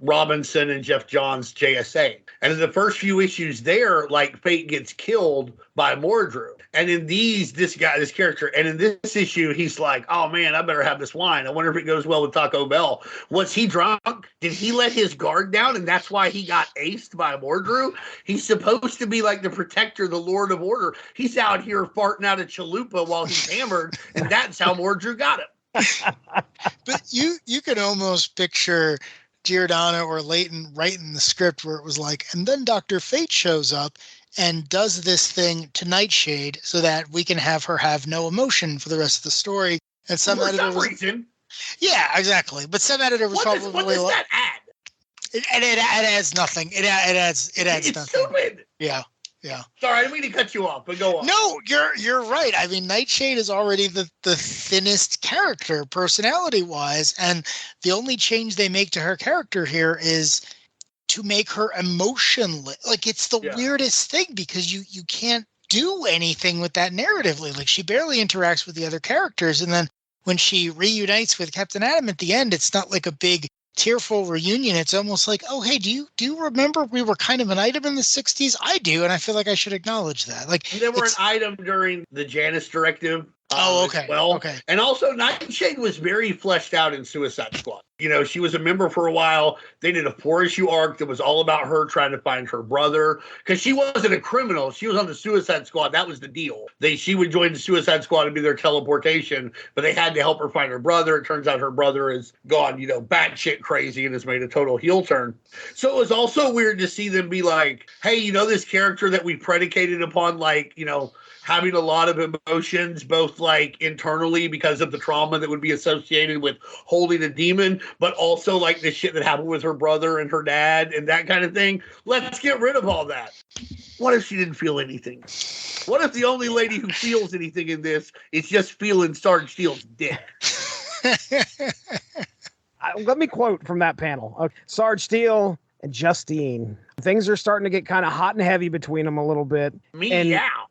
Robinson and Jeff Johns' JSA. And in the first few issues there, like, Fate gets killed by Mordru. And in this character, and in this issue, he's like, oh man, I better have this wine. I wonder if it goes well with Taco Bell. Was he drunk? Did he let his guard down? And that's why he got aced by Mordru? He's supposed to be like the protector, the Lord of Order. He's out here farting out a chalupa while he's hammered, and that's how Mordru got him. But you can almost picture Giordano or Layton writing the script where it was like, and then Dr. Fate shows up and does this thing to Nightshade so that we can have her have no emotion for the rest of the story. And some editor was, reason. Yeah, exactly. But some editor was what does that add? It adds nothing. It adds it's nothing. Stupid. Yeah. Sorry, I didn't mean to cut you off, but go on. No, you're right. I mean, Nightshade is already the thinnest character personality-wise, and the only change they make to her character here is to make her emotionless. Like, it's the weirdest thing because you can't do anything with that narratively. Like, she barely interacts with the other characters, and then when she reunites with Captain Atom at the end, it's not like a big tearful reunion. It's almost like, oh, hey, do you remember we were kind of an item in the 60s? I do, and I feel like I should acknowledge that. Like, they were an item during the Janus Directive. Okay. Well, okay. And also, Nightshade was very fleshed out in Suicide Squad. You know, she was a member for a while. They did a 4-issue arc that was all about her trying to find her brother, because she wasn't a criminal. She was on the Suicide Squad. That was the deal. She would join the Suicide Squad and be their teleportation, but they had to help her find her brother. It turns out her brother is gone, batshit crazy and has made a total heel turn. So it was also weird to see them be like, hey, this character that we predicated upon, like, having a lot of emotions, both like internally because of the trauma that would be associated with holding a demon, but also like the shit that happened with her brother and her dad and that kind of thing. Let's get rid of all that. What if she didn't feel anything? What if the only lady who feels anything in this is just feeling Sarge Steel's dick? Let me quote from that panel. Okay. Sarge Steel and Justine. Things are starting to get kind of hot and heavy between them a little bit. Meow.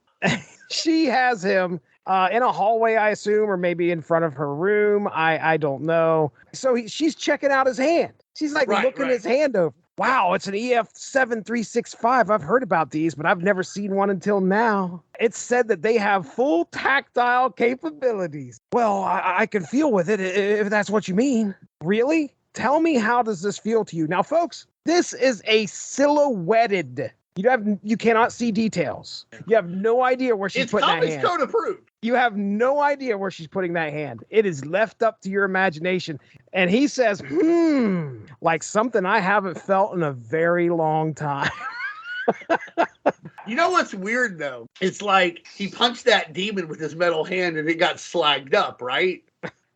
She has him in a hallway, I assume, or maybe in front of her room. I don't know. So she's checking out his hand. She's like looking his hand over. Wow, it's an EF7365. I've heard about these, but I've never seen one until now. It's said that they have full tactile capabilities. Well, I can feel with it if that's what you mean. Really? Tell me, how does this feel to you? Now, folks, this is a silhouetted. You cannot see details. You have no idea where she's putting that hand. It's code approved. You have no idea where she's putting that hand. It is left up to your imagination. And he says, like something I haven't felt in a very long time. You know what's weird, though? It's like he punched that demon with his metal hand and it got slagged up, right?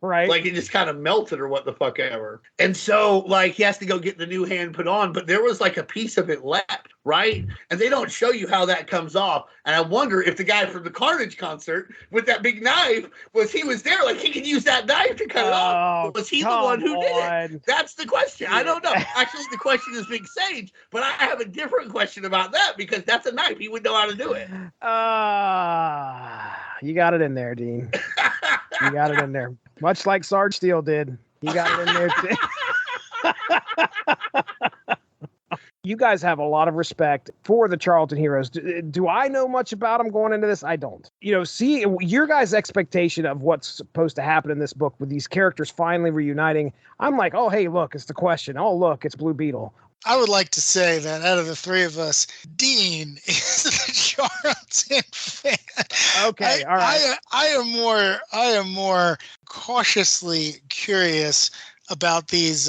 Right. Like it just kind of melted or what the fuck ever. And so like he has to go get the new hand put on, but there was like a piece of it left, right? And they don't show you how that comes off. And I wonder if the guy from the Carnage concert with that big knife was there, like he could use that knife to cut it off. Was he the one who did it? That's the question. I don't know. Actually, the question is Big Sage, but I have a different question about that because that's a knife. He would know how to do it. You got it in there, Dean. You got it in there. Much like Sarge Steel did. He got it in there too. You guys have a lot of respect for the Charlton heroes. Do I know much about them going into this? I don't. See your guys' expectation of what's supposed to happen in this book with these characters finally reuniting. I'm like, oh, hey, look, it's the Question. Oh, look, it's Blue Beetle. I would like to say that out of the three of us, Dean is the Charlton fan. Okay, all right. I am more cautiously curious about these,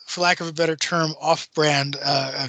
for lack of a better term, off-brand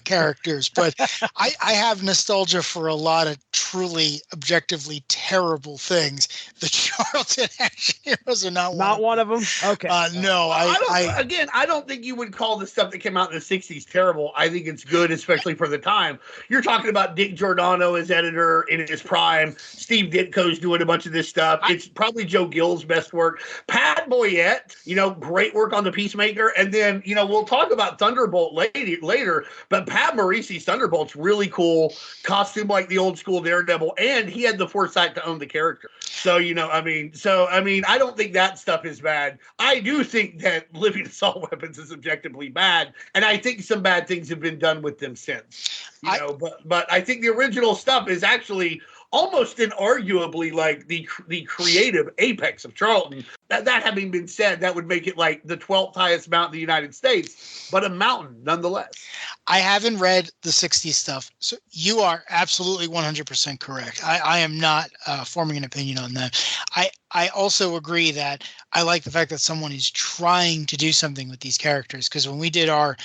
characters. But I have nostalgia for a lot of truly, objectively terrible things. The Charlton action heroes are not one of them. Okay. No, I don't think you would call the stuff that came out in the 60s terrible. I think it's good, especially for the time. You're talking about Dick Giordano as editor in his prime. Steve Ditko's doing a bunch of this stuff. It's probably Joe Gill's best work. Pat Boyette, great work on the Peacemaker. And then, we'll talk about Thunderbolt later, but Pat Morisi's Thunderbolt's really cool. Costume like the old school Daredevil, and he had the foresight to own the character. So, I don't think that stuff is bad. I do think that living assault weapons is objectively bad, and I think some bad things have been done with them since. But I think the original stuff is actually almost inarguably like the creative apex of Charlton. That having been said, that would make it like the 12th highest mountain in the United States, but a mountain nonetheless. I haven't read the 60s stuff, so you are absolutely 100% correct. I am not forming an opinion on that. I also agree that I like the fact that someone is trying to do something with these characters, because when we did our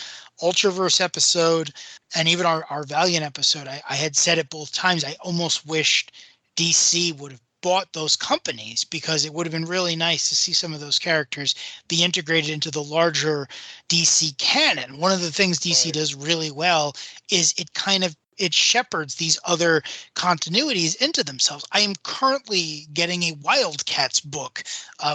Ultraverse episode and even our Valiant episode, I had said it both times. I almost wished DC would have bought those companies, because it would have been really nice to see some of those characters be integrated into the larger DC canon. One of the things DC does really well is it shepherds these other continuities into themselves. I am currently getting a Wildcats book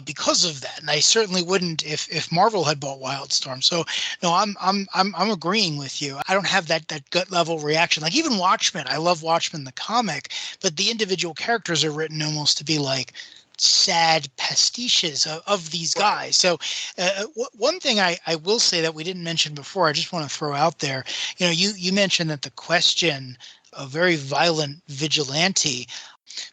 because of that, and I certainly wouldn't if Marvel had bought Wildstorm. So no, I'm agreeing with you. I don't have that gut level reaction. Like even Watchmen, I love Watchmen the comic, but the individual characters are written almost to be like sad pastiches of these guys. So one thing I will say that we didn't mention before, I just want to throw out there, you mentioned that the question, a very violent vigilante,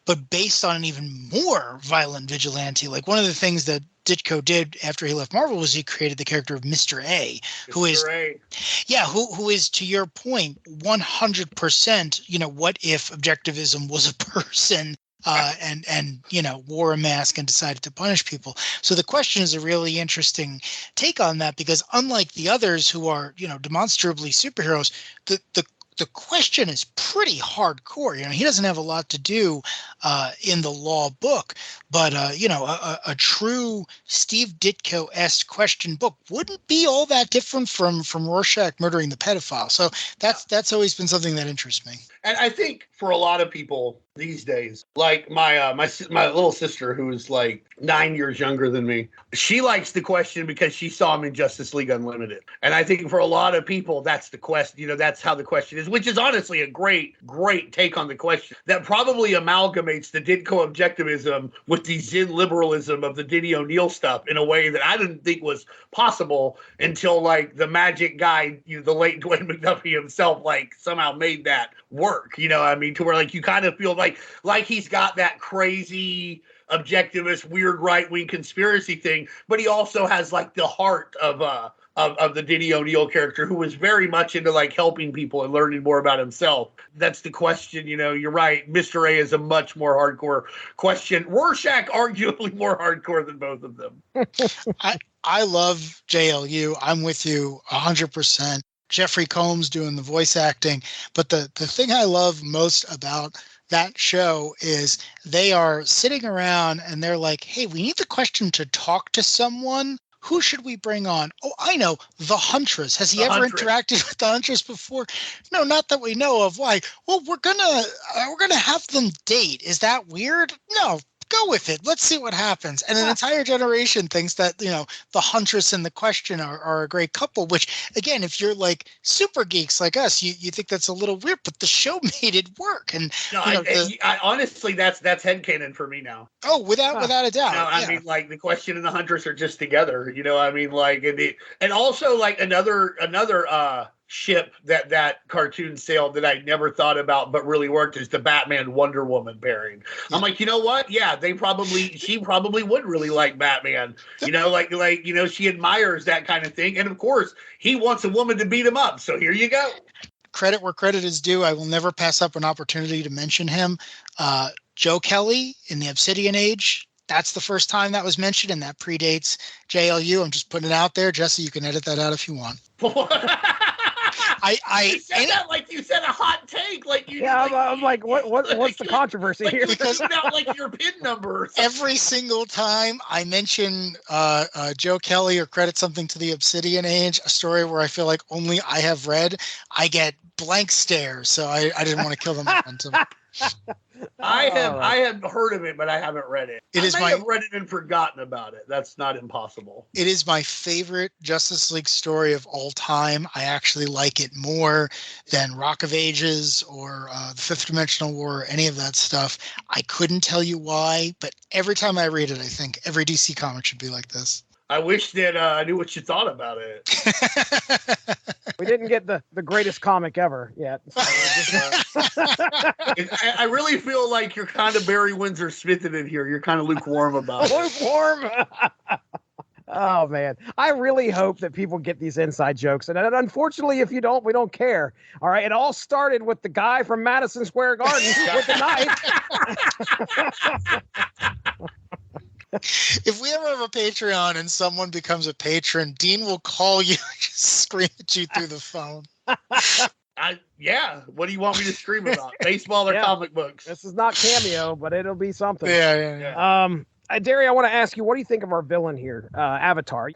but based on an even more violent vigilante. Like one of the things that Ditko did after he left Marvel was he created the character of Mr. A, who is, who is, to your point, 100%, what if objectivism was a person and wore a mask and decided to punish people. So the question is a really interesting take on that, because unlike the others who are, demonstrably superheroes, the question is pretty hardcore. He doesn't have a lot to do in the Law book, but a true Steve Ditko-esque question book wouldn't be all that different from Rorschach murdering the pedophile. So that's always been something that interests me. And I think for a lot of people these days, like my little sister, who is like 9 years younger than me, she likes the question because she saw him in Justice League Unlimited. And I think for a lot of people, that's the question. That's how the question is, which is honestly a great take on the question that probably amalgamates the Ditko objectivism with the Zen liberalism of the Denny O'Neil stuff in a way that I didn't think was possible until like the magic guy, the late Dwayne McDuffie himself, like somehow made that work. To where like you kind of feel like he's got that crazy objectivist, weird right-wing conspiracy thing, but he also has like the heart of the Denny O'Neil character, who was very much into like helping people and learning more about himself. That's the question. You're right. Mr. A is a much more hardcore question. Rorschach arguably more hardcore than both of them. I love JLU. I'm with you 100%. Jeffrey Combs doing the voice acting. But the thing I love most about that show is they are sitting around and they're like, hey, we need the question to talk to someone. Who should we bring on? Oh, I know, the Huntress. Has he ever interacted with the Huntress before? No, not that we know of. Why? Well, we're gonna have them date. Is that weird? No. Go with it. Let's see what happens. And an entire generation thinks that, the Huntress and the question are a great couple, which, again, if you're like super geeks like us, you think that's a little weird, but the show made it work. And I honestly, that's headcanon for me now. Oh, without a doubt. I mean, like the question and the Huntress are just together, and also like another ship that cartoon sailed that I never thought about but really worked is the Batman Wonder Woman pairing. I'm like, you know what? Yeah, she probably would really like Batman. She admires that kind of thing. And of course, he wants a woman to beat him up. So here you go. Credit where credit is due. I will never pass up an opportunity to mention him. Joe Kelly in the Obsidian Age. That's the first time that was mentioned, and that predates JLU. I'm just putting it out there. Jesse, you can edit that out if you want. You said that like you said a hot take, like you. Yeah, I'm like, what's the controversy here? Because not like your PIN number. Every single time I mention Joe Kelly or credit something to the Obsidian Age, a story where I feel like only I have read, I get blank stares. So I didn't want to kill them momentum. I have heard of it, but I haven't read it. I have read it and forgotten about it. That's not impossible. It is my favorite Justice League story of all time. I actually like it more than Rock of Ages or the Fifth Dimensional War or any of that stuff. I couldn't tell you why, but every time I read it, I think every DC comic should be like this. I wish that I knew what you thought about it. We didn't get the greatest comic ever yet. So I really feel like you're kind of Barry Windsor Smithing it here. You're kind of lukewarm about it. Lukewarm? Oh, man. I really hope that people get these inside jokes. And unfortunately, if you don't, we don't care. All right. It all started with the guy from Madison Square Garden with the knife. If we ever have a Patreon and someone becomes a patron, Dean will call you and just scream at you through the phone. What do you want me to scream about? Baseball or comic books? This is not Cameo, but it'll be something. Yeah. Darry, I want to ask you, what do you think of our villain here, Avatar?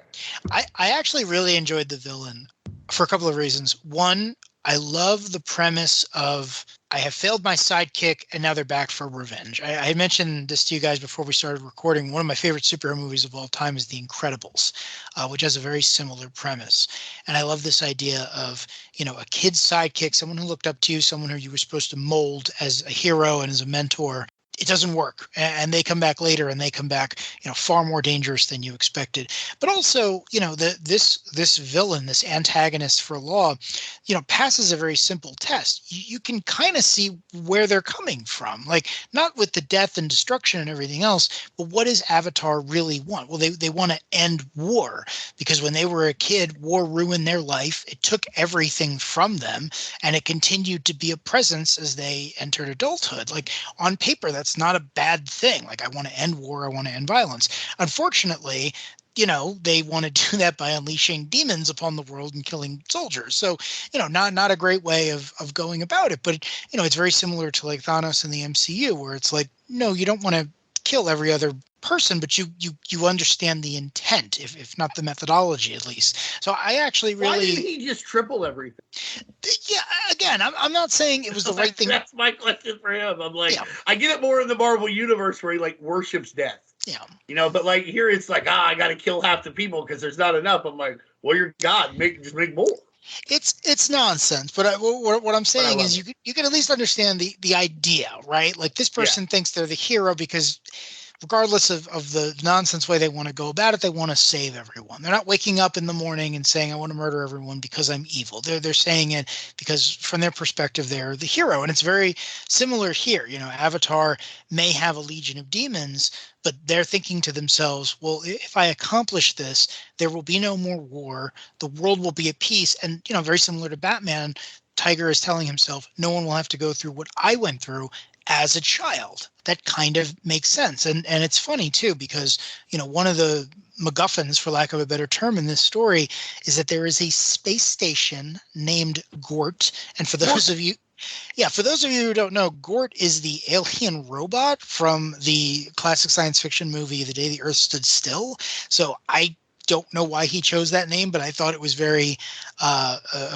I actually really enjoyed the villain for a couple of reasons. One, I love the premise of I have failed my sidekick and now they're back for revenge. I mentioned this to you guys before we started recording. One of my favorite superhero movies of all time is The Incredibles, which has a very similar premise. And I love this idea of, a kid's sidekick, someone who looked up to you, someone who you were supposed to mold as a hero and as a mentor. it doesn't work, and they come back later, and they come back, far more dangerous than you expected. But also, this villain, this antagonist for Law, passes a very simple test. You can kind of see where they're coming from, like not with the death and destruction and everything else, but what does Avatar really want? Well, they want to end war, because when they were a kid, war ruined their life. It took everything from them, and it continued to be a presence as they entered adulthood. Like, on paper, that's not a bad thing. Like, I want to end war, I want to end violence. Unfortunately, they want to do that by unleashing demons upon the world and killing soldiers. So, not a great way of going about it. But, it's very similar to like Thanos in the MCU, where it's like, no, you don't want to kill every other person, but you understand the intent, if not the methodology, at least. So I actually really... Why didn't he just triple everything? Yeah, again, I'm not saying it was the right thing. That's my question for him. I'm like, I get it more in the Marvel universe where he like worships death. Yeah. But like here it's like, I got to kill half the people because there's not enough. I'm like, well, you're God. Just make more. It's nonsense, but what I'm saying is you can at least understand the idea, right? Like, this person thinks they're the hero because regardless of the nonsense way they want to go about it, they want to save everyone. They're not waking up in the morning and saying, I want to murder everyone because I'm evil. They're saying it because from their perspective, they're the hero. And it's very similar here. Avatar may have a legion of demons, but they're thinking to themselves, well, if I accomplish this, there will be no more war. The world will be at peace. And, very similar to Batman, Tiger is telling himself, no one will have to go through what I went through as a child. That kind of makes sense. And it's funny too, because, one of the MacGuffins, for lack of a better term, in this story is that there is a space station named Gort. And for those of you who don't know, Gort is the alien robot from the classic science fiction movie, The Day the Earth Stood Still. So I don't know why he chose that name, but I thought it was a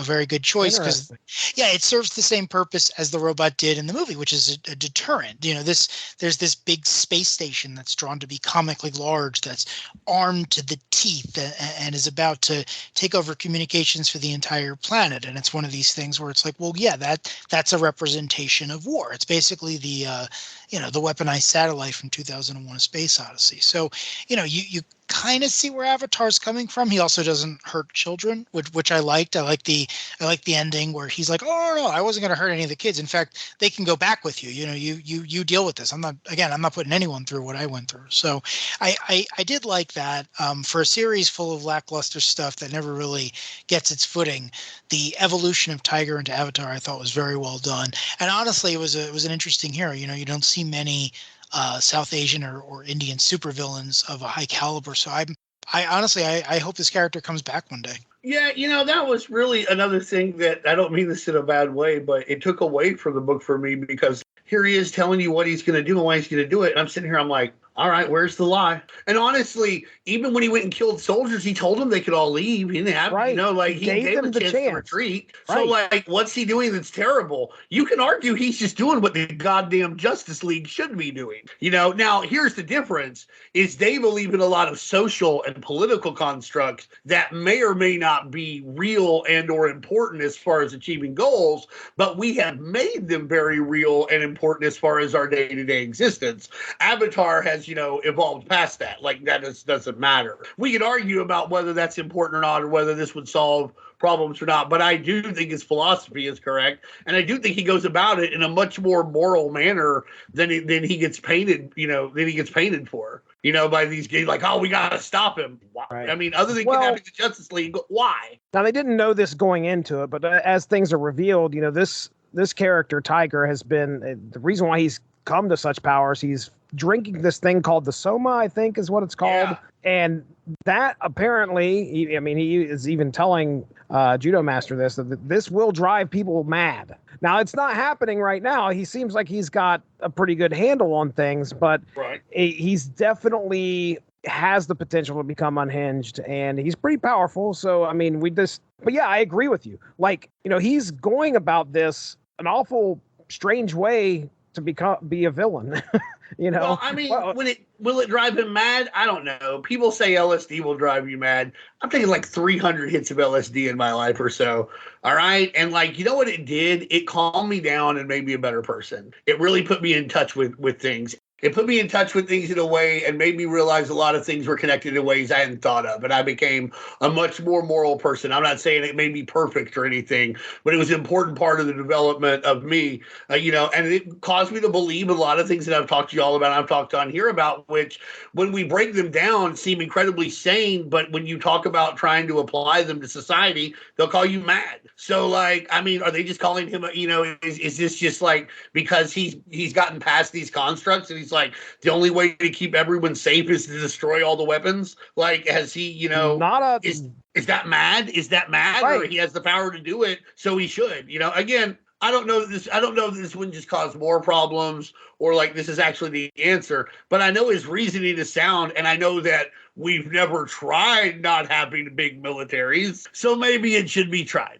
very good choice, because it serves the same purpose as the robot did in the movie, which is a deterrent. There's this big space station that's drawn to be comically large, that's armed to the teeth, and is about to take over communications for the entire planet. And it's one of these things where it's like, well, yeah, that's a representation of war. It's basically the weaponized satellite from 2001: A Space Odyssey. So, you kind of see where Avatar's coming from. He also doesn't hurt children, which I liked. I like the ending where he's like, oh no, I wasn't going to hurt any of the kids. In fact, they can go back with you. You deal with this. I'm not putting anyone through what I went through. So I did like that. For a series full of lackluster stuff that never really gets its footing, the evolution of Tiger into Avatar I thought was very well done. And honestly, it was an interesting hero. You don't see many South Asian or Indian supervillains of a high caliber. So I honestly hope this character comes back one day. Yeah, that was really another thing that, I don't mean this in a bad way, but it took away from the book for me, because here he is telling you what he's going to do and why he's going to do it. And I'm sitting here, I'm like, all right, where's the lie? And honestly, even when he went and killed soldiers, he told them they could all leave. He didn't have, he gave them a chance to retreat. Right. So, what's he doing that's terrible? You can argue he's just doing what the goddamn Justice League should be doing. Now, here's the difference, is they believe in a lot of social and political constructs that may or may not be real and or important as far as achieving goals, but we have made them very real and important as far as our day-to-day existence. Avatar has evolved past that. Like, that doesn't matter. We could argue about whether that's important or not, or whether this would solve problems or not, but I do think his philosophy is correct, and I do think he goes about it in a much more moral manner than he gets painted, for, by these guys, like, oh, we gotta stop him. Right. I mean, other than kidnapping the Justice League, why? Now, they didn't know this going into it, but as things are revealed, this character, Tiger, has been the reason why he's come to such powers. He's drinking this thing called the Soma, I think is what it's called. Yeah. And that apparently, he is even telling Judomaster that this will drive people mad. Now, it's not happening right now. He seems like he's got a pretty good handle on things, but he's definitely has the potential to become unhinged, and he's pretty powerful. So, but yeah, I agree with you. Like, he's going about this an awful strange way to be a villain. You know, Well, I mean, will it drive him mad? I don't know. People say LSD will drive you mad. I'm taking like 300 hits of LSD in my life or so. All right. And like, you know what it did? It calmed me down and made me a better person. It really put me in touch with things. It put me in touch with things in a way and made me realize a lot of things were connected in ways I hadn't thought of. And I became a much more moral person. I'm not saying it made me perfect or anything, but it was an important part of the development of me, and it caused me to believe a lot of things that I've talked to you all about, I've talked on here about, which when we break them down seem incredibly sane. But when you talk about trying to apply them to society, they'll call you mad. So like, I mean, are they just calling him, is this just like because he's gotten past these constructs and he's like, the only way to keep everyone safe is to destroy all the weapons? Like, has he, is that mad? Is that mad? Right. Or he has the power to do it, so he should, again, I don't know that this wouldn't just cause more problems or like this is actually the answer, but I know his reasoning is sound, and I know that we've never tried not having big militaries, so maybe it should be tried.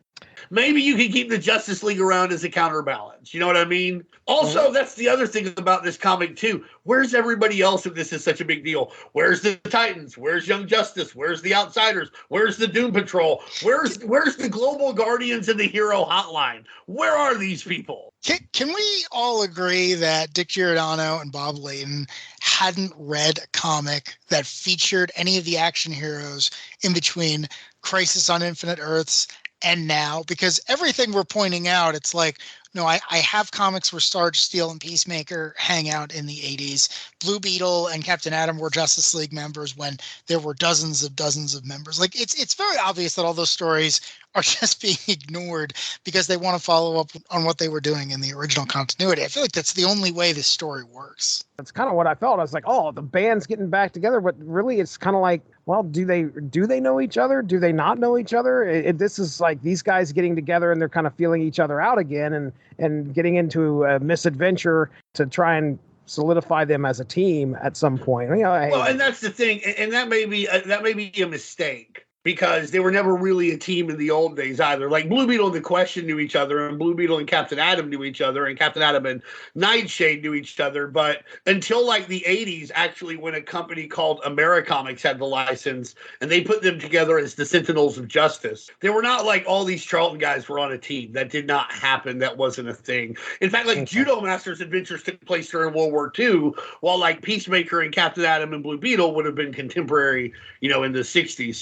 Maybe you can keep the Justice League around as a counterbalance. You know what I mean? Also, that's the other thing about this comic, too. Where's everybody else if this is such a big deal? Where's the Titans? Where's Young Justice? Where's the Outsiders? Where's the Doom Patrol? Where's the Global Guardians and the Hero Hotline? Where are these people? Can we all agree that Dick Giordano and Bob Layton hadn't read a comic that featured any of the action heroes in between Crisis on Infinite Earths and now? Because everything we're pointing out, it's like, no, I have comics where Sarge Steel and Peacemaker hang out in the 80s. Blue Beetle and Captain Atom were Justice League members when there were dozens of members. Like, it's very obvious that all those stories are just being ignored because they want to follow up on what they were doing in the original continuity. I feel like that's the only way this story works. That's kind of what I felt. I was like, oh, the band's getting back together, but really it's kind of like, well, do they know each other? Do they not know each other? This is like these guys getting together and they're kind of feeling each other out again and getting into a misadventure to try and solidify them as a team at some point. Well, and that's the thing, and that may be a mistake, because they were never really a team in the old days either. Like Blue Beetle and the Question knew each other, and Blue Beetle and Captain Atom knew each other, and Captain Atom and Nightshade knew each other. But until like the 80s, actually, when a company called Americomics had the license, and they put them together as the Sentinels of Justice, they were not like all these Charlton guys were on a team. That did not happen. That wasn't a thing. In fact, like Judomaster's adventures took place during World War II, while like Peacemaker and Captain Atom and Blue Beetle would have been contemporary, in the 60s.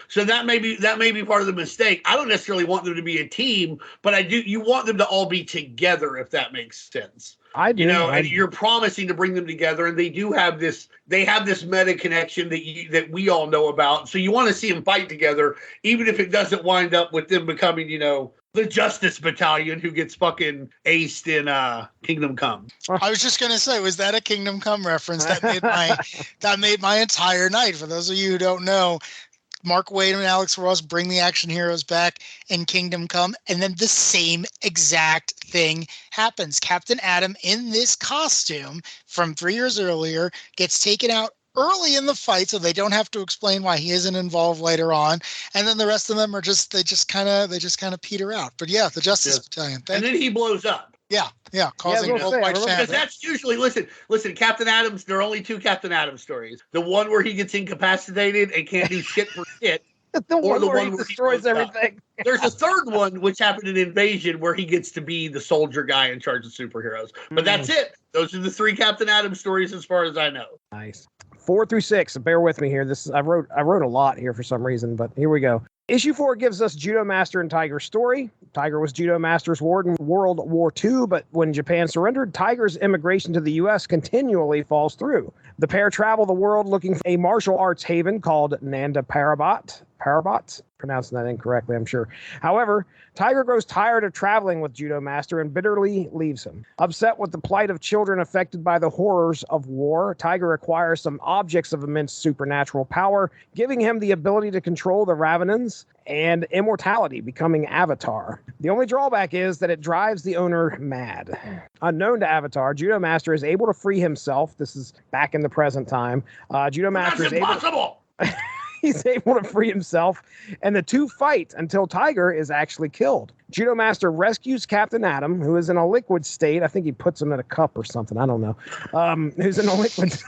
So that may be part of the mistake. I don't necessarily want them to be a team, but I do. You want them to all be together, if that makes sense. I do. And you're promising to bring them together, and they do have this. They have this meta connection that we all know about. So you want to see them fight together, even if it doesn't wind up with them becoming, the Justice Battalion who gets fucking aced in Kingdom Come. I was just gonna say, was that a Kingdom Come reference? That made my entire night. For those of you who don't know, Mark Waid and Alex Ross bring the action heroes back in Kingdom Come, and then the same exact thing happens. Captain Atom, in this costume from 3 years earlier, gets taken out early in the fight, so they don't have to explain why he isn't involved later on. And then the rest of them are just kind of peter out. But yeah, the Justice Battalion. And then he blows up. Yeah, causing worldwide famine. Because that's usually, listen, Captain Adams, there are only two Captain Adams stories. The one where he gets incapacitated and can't do shit for shit. the one where he destroys everything. There's a third one, which happened in Invasion, where he gets to be the soldier guy in charge of superheroes. But that's it. Those are the three Captain Adams stories as far as I know. Nice. 4 through 6. Bear with me here. I wrote a lot here for some reason, but here we go. Issue 4 gives us Judomaster and Tiger's story. Tiger was Judomaster's ward in World War II, but when Japan surrendered, Tiger's immigration to the U.S. continually falls through. The pair travel the world looking for a martial arts haven called Nanda Parbat. Pronouncing that incorrectly, I'm sure. However, Tiger grows tired of traveling with Judomaster and bitterly leaves him. Upset with the plight of children affected by the horrors of war, Tiger acquires some objects of immense supernatural power, giving him the ability to control the Ravenans and immortality, becoming Avatar. The only drawback is that it drives the owner mad. Unknown to Avatar, Judomaster is able to free himself. This is back in the present time. Judomaster is impossible! He's able to free himself, and the two fight until Tiger is actually killed. Judomaster rescues Captain Atom, who is in a liquid state. I think he puts him in a cup or something. I don't know. Who's in a liquid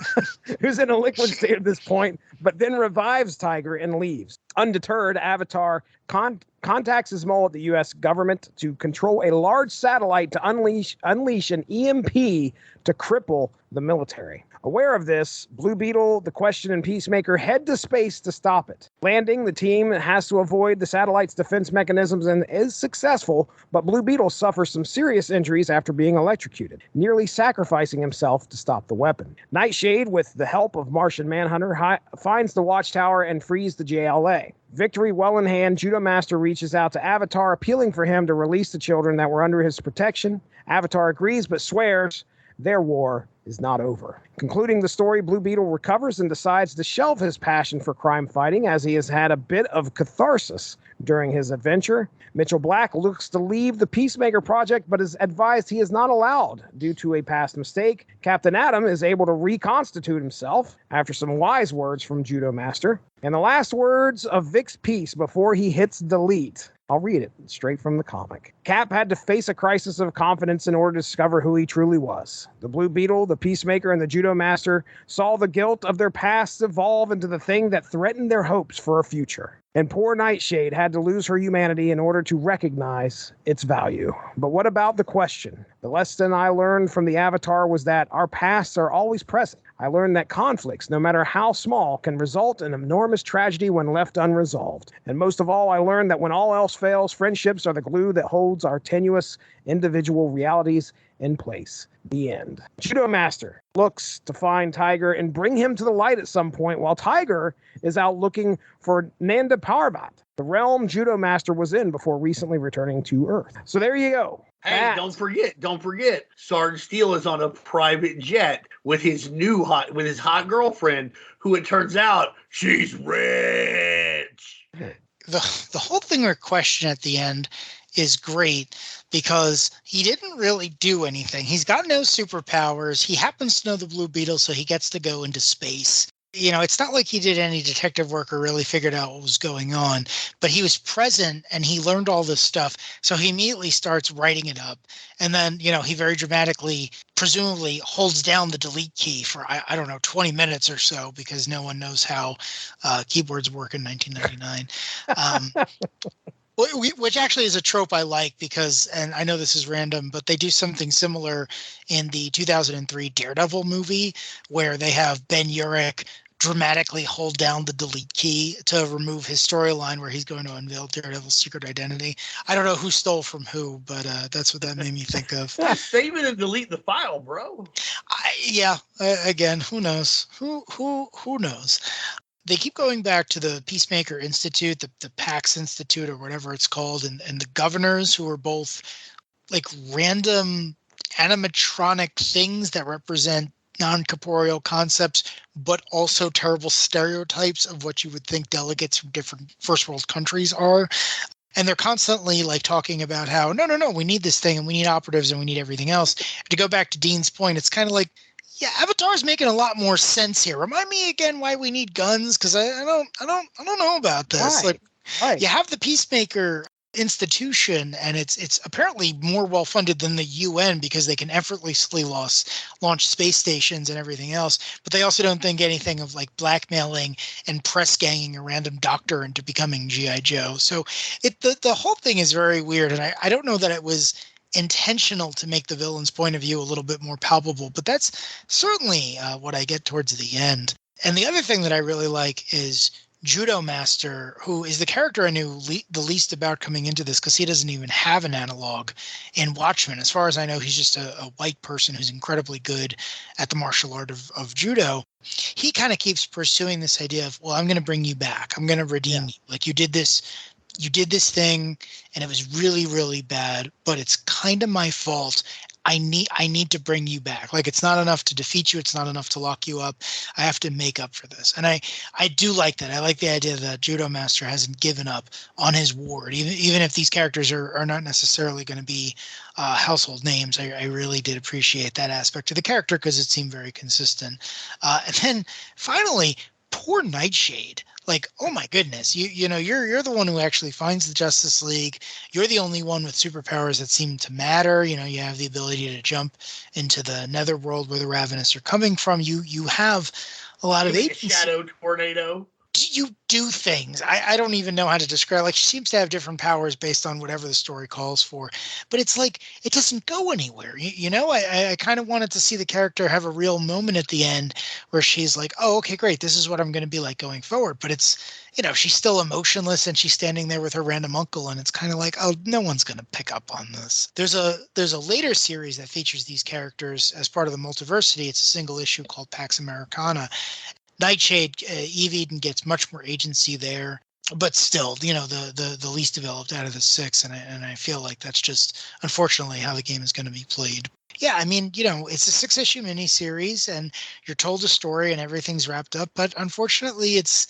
who's in a liquid state at this point, but then revives Tiger and leaves. Undeterred, Avatar contacts his mole at the U.S. government to control a large satellite to unleash an EMP to cripple the military. Aware of this, Blue Beetle, the Question, and Peacemaker head to space to stop it. Landing, the team has to avoid the satellite's defense mechanisms and is successful, but Blue Beetle suffers some serious injuries after being electrocuted, nearly sacrificing himself to stop the weapon. Nightshade, with the help of Martian Manhunter, finds the watchtower and frees the JLA. Victory well in hand, Judomaster reaches out to Avatar, appealing for him to release the children that were under his protection. Avatar agrees, but swears their war is not over. Concluding the story, Blue Beetle recovers and decides to shelve his passion for crime fighting as he has had a bit of catharsis during his adventure. Mitchell Black looks to leave the Peacemaker project, but is advised he is not allowed due to a past mistake. Captain Atom is able to reconstitute himself after some wise words from Judomaster. And the last words of Vic's piece before he hits delete. I'll read it straight from the comic. Cap had to face a crisis of confidence in order to discover who he truly was. The Blue Beetle, the Peacemaker, and the Judomaster saw the guilt of their past evolve into the thing that threatened their hopes for a future. And poor Nightshade had to lose her humanity in order to recognize its value. But what about the Question? The lesson I learned from the Avatar was that our pasts are always present. I learned that conflicts, no matter how small, can result in enormous tragedy when left unresolved. And most of all, I learned that when all else fails, friendships are the glue that holds our tenuous individual realities in place. The end. Judomaster looks to find Tiger and bring him to the light at some point, while Tiger is out looking for Nanda Parbat, the realm Judomaster was in before recently returning to Earth. So there you go. Hey, don't forget, Sarge Steel is on a private jet with his hot girlfriend, who it turns out she's rich. The whole thing or Question at the end is great because he didn't really do anything. He's got no superpowers. He happens to know the Blue Beetle, so he gets to go into space. You know, it's not like he did any detective work or really figured out what was going on, but he was present and he learned all this stuff. So he immediately starts writing it up. And then, you know, he very dramatically, presumably holds down the delete key for, I don't know, 20 minutes or so, because no one knows how keyboards work in 1999. Which actually is a trope I like because, and I know this is random, but they do something similar in the 2003 Daredevil movie where they have Ben Urich dramatically hold down the delete key to remove his storyline where he's going to unveil Daredevil's secret identity. I don't know who stole from who, but that's what that made me think of. Save it and delete the file, bro. Again, who knows? Who knows? They keep going back to the Peacemaker Institute, the PAX Institute or whatever it's called, and the governors who are both like random animatronic things that represent non-corporeal concepts, but also terrible stereotypes of what you would think delegates from different first world countries are. And they're constantly like talking about how, no, we need this thing and we need operatives and we need everything else. To go back to Dean's point, it's kind of like, yeah, Avatar's making a lot more sense here. Remind me again why we need guns, because I don't know about this. Right. You have the Peacemaker institution, and it's apparently more well funded than the UN because they can effortlessly launch space stations and everything else. But they also don't think anything of like blackmailing and press ganging a random doctor into becoming G.I. Joe. So the whole thing is very weird, and I don't know that it was intentional to make the villain's point of view a little bit more palpable, but that's certainly what I get towards the end. And the other thing that I really like is Judomaster, who is the character I knew the least about coming into this because he doesn't even have an analog in Watchmen. As far as I know, he's just a white person who's incredibly good at the martial art of judo. He kind of keeps pursuing this idea of, well, I'm going to bring you back. I'm going to redeem you. Like you did this thing and it was really, really bad, but it's kind of my fault. I need to bring you back. Like it's not enough to defeat you. It's not enough to lock you up. I have to make up for this. And I do like that. I like the idea that Judomaster hasn't given up on his ward, even if these characters are not necessarily going to be household names. I really did appreciate that aspect of the character because it seemed very consistent. And then finally, poor Nightshade. Like, oh my goodness, you know, you're the one who actually finds the Justice League. You're the only one with superpowers that seem to matter. You know, you have the ability to jump into the netherworld where the Ravenous are coming from. You have a lot of agency. Shadow tornado. You do things. I don't even know how to describe. Like, she seems to have different powers based on whatever the story calls for, but it's like it doesn't go anywhere. You know, I kind of wanted to see the character have a real moment at the end where she's like, oh, okay, great, this is what I'm going to be like going forward. But it's, you know, she's still emotionless and she's standing there with her random uncle, and it's kind of like, oh, no one's going to pick up on this. There's a later series that features these characters as part of the Multiversity. It's a single issue called Pax Americana. Nightshade, Eve Eden gets much more agency there, but still, you know, the least developed out of the six, and I feel like that's just unfortunately how the game is going to be played. Yeah, I mean, you know, it's a 6-issue miniseries, and you're told a story, and everything's wrapped up. But unfortunately, it's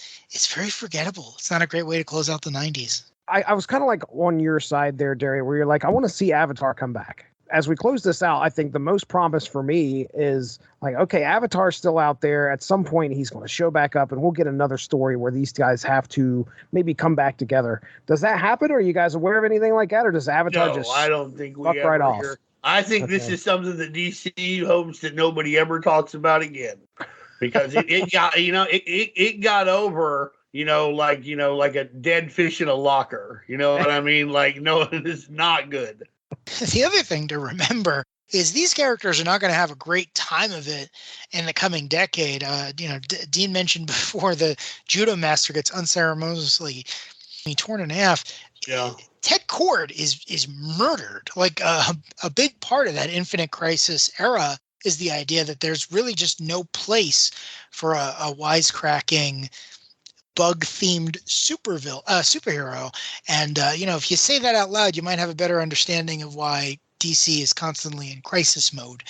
very forgettable. It's not a great way to close out the 90s. I was kind of like on your side there, Darry, where you're like, I want to see Avatar come back. As we close this out, I think the most promise for me is like, okay, Avatar's still out there. At some point, he's going to show back up, and we'll get another story where these guys have to maybe come back together. Does that happen? Or are you guys aware of anything like that? Or does Avatar No, just I don't think we fuck ever right off? hear. I think this is something that DC hopes that nobody ever talks about again, because it got, you know, it got over, you know, like a dead fish in a locker. You know what I mean? Like, no, it's not good. The other thing to remember is these characters are not going to have a great time of it in the coming decade. You know, Dean mentioned before the Judomaster gets unceremoniously torn in half. Yeah. Ted Kord is murdered. Like a big part of that Infinite Crisis era is the idea that there's really just no place for a wisecracking, bug-themed superhero. And, you know, if you say that out loud, you might have a better understanding of why DC is constantly in crisis mode.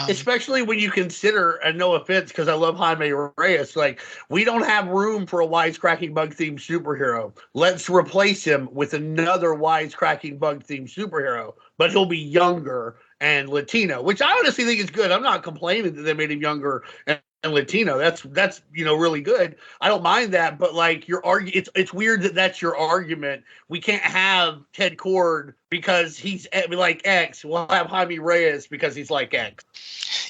Especially when you consider, and no offense, because I love Jaime Reyes, like, we don't have room for a wisecracking bug-themed superhero. Let's replace him with another wisecracking bug-themed superhero, but he'll be younger and Latino, which I honestly think is good. I'm not complaining that they made him younger and Latino. That's you know, really good. I don't mind that, but like, your it's weird that that's your argument. We can't have Ted Kord because he's like X. We'll have Jaime Reyes because he's like X.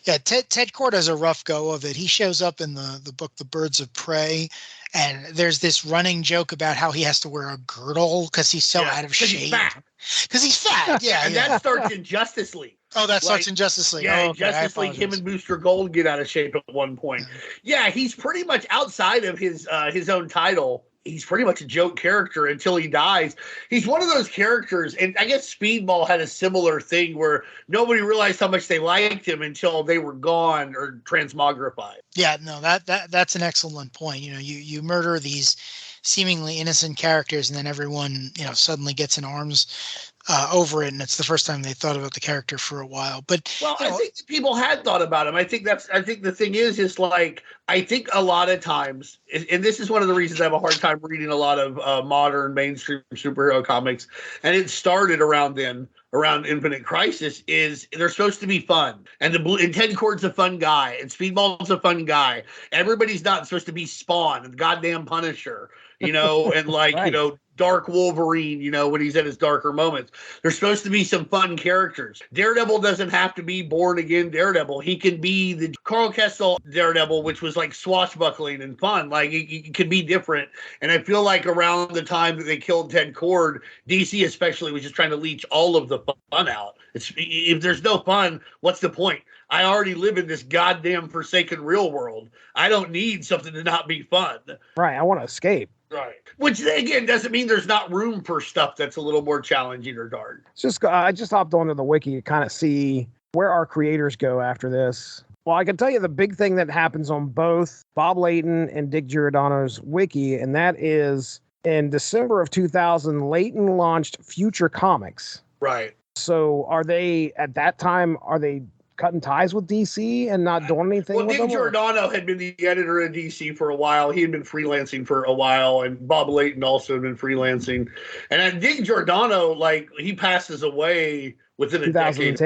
Yeah, Ted Kord has a rough go of it. He shows up in the book The Birds of Prey, and there's this running joke about how he has to wear a girdle because he's so out of shape. Because he's fat. Yeah, and that starts in Justice League. Oh, that starts in Justice League. Yeah, oh, okay. Justice League, him and Booster Gold get out of shape at one point. Yeah, he's pretty much outside of his own title. He's pretty much a joke character until he dies. He's one of those characters, and I guess Speedball had a similar thing where nobody realized how much they liked him until they were gone or transmogrified. Yeah, no, that's an excellent point. You know, you murder these seemingly innocent characters, and then everyone, you know, suddenly gets in arms over it, and it's the first time they thought about the character for a while. But well, I think people had thought about him. I think the thing is like, I think a lot of times, and this is one of the reasons I have a hard time reading a lot of modern mainstream superhero comics, and it started around Infinite Crisis, is they're supposed to be fun, and Ted Kord's a fun guy, and Speedball's a fun guy. Everybody's not supposed to be Spawn and goddamn Punisher, you know, and like right. You know, Dark Wolverine, you know, when he's at his darker moments. There's supposed to be some fun characters. Daredevil doesn't have to be born again Daredevil. He can be the Carl Kessel Daredevil, which was like swashbuckling and fun. Like, it could be different. And I feel like around the time that they killed Ted Kord, DC especially was just trying to leech all of the fun out. If there's no fun, what's the point? I already live in this goddamn forsaken real world. I don't need something to not be fun. Right. I want to escape. Right. Which, again, doesn't mean there's not room for stuff that's a little more challenging or dark. It's just, I just hopped onto the wiki to kind of see where our creators go after this. Well, I can tell you the big thing that happens on both Bob Layton and Dick Giordano's wiki, and that is in December of 2000, Layton launched Future Comics. Right. So are they, at that time, are they cutting ties with DC and not doing anything with them? Well, Dick Giordano had been the editor of DC for a while. He had been freelancing for a while, and Bob Layton also had been freelancing. And Dick Giordano, like, he passes away within a decade.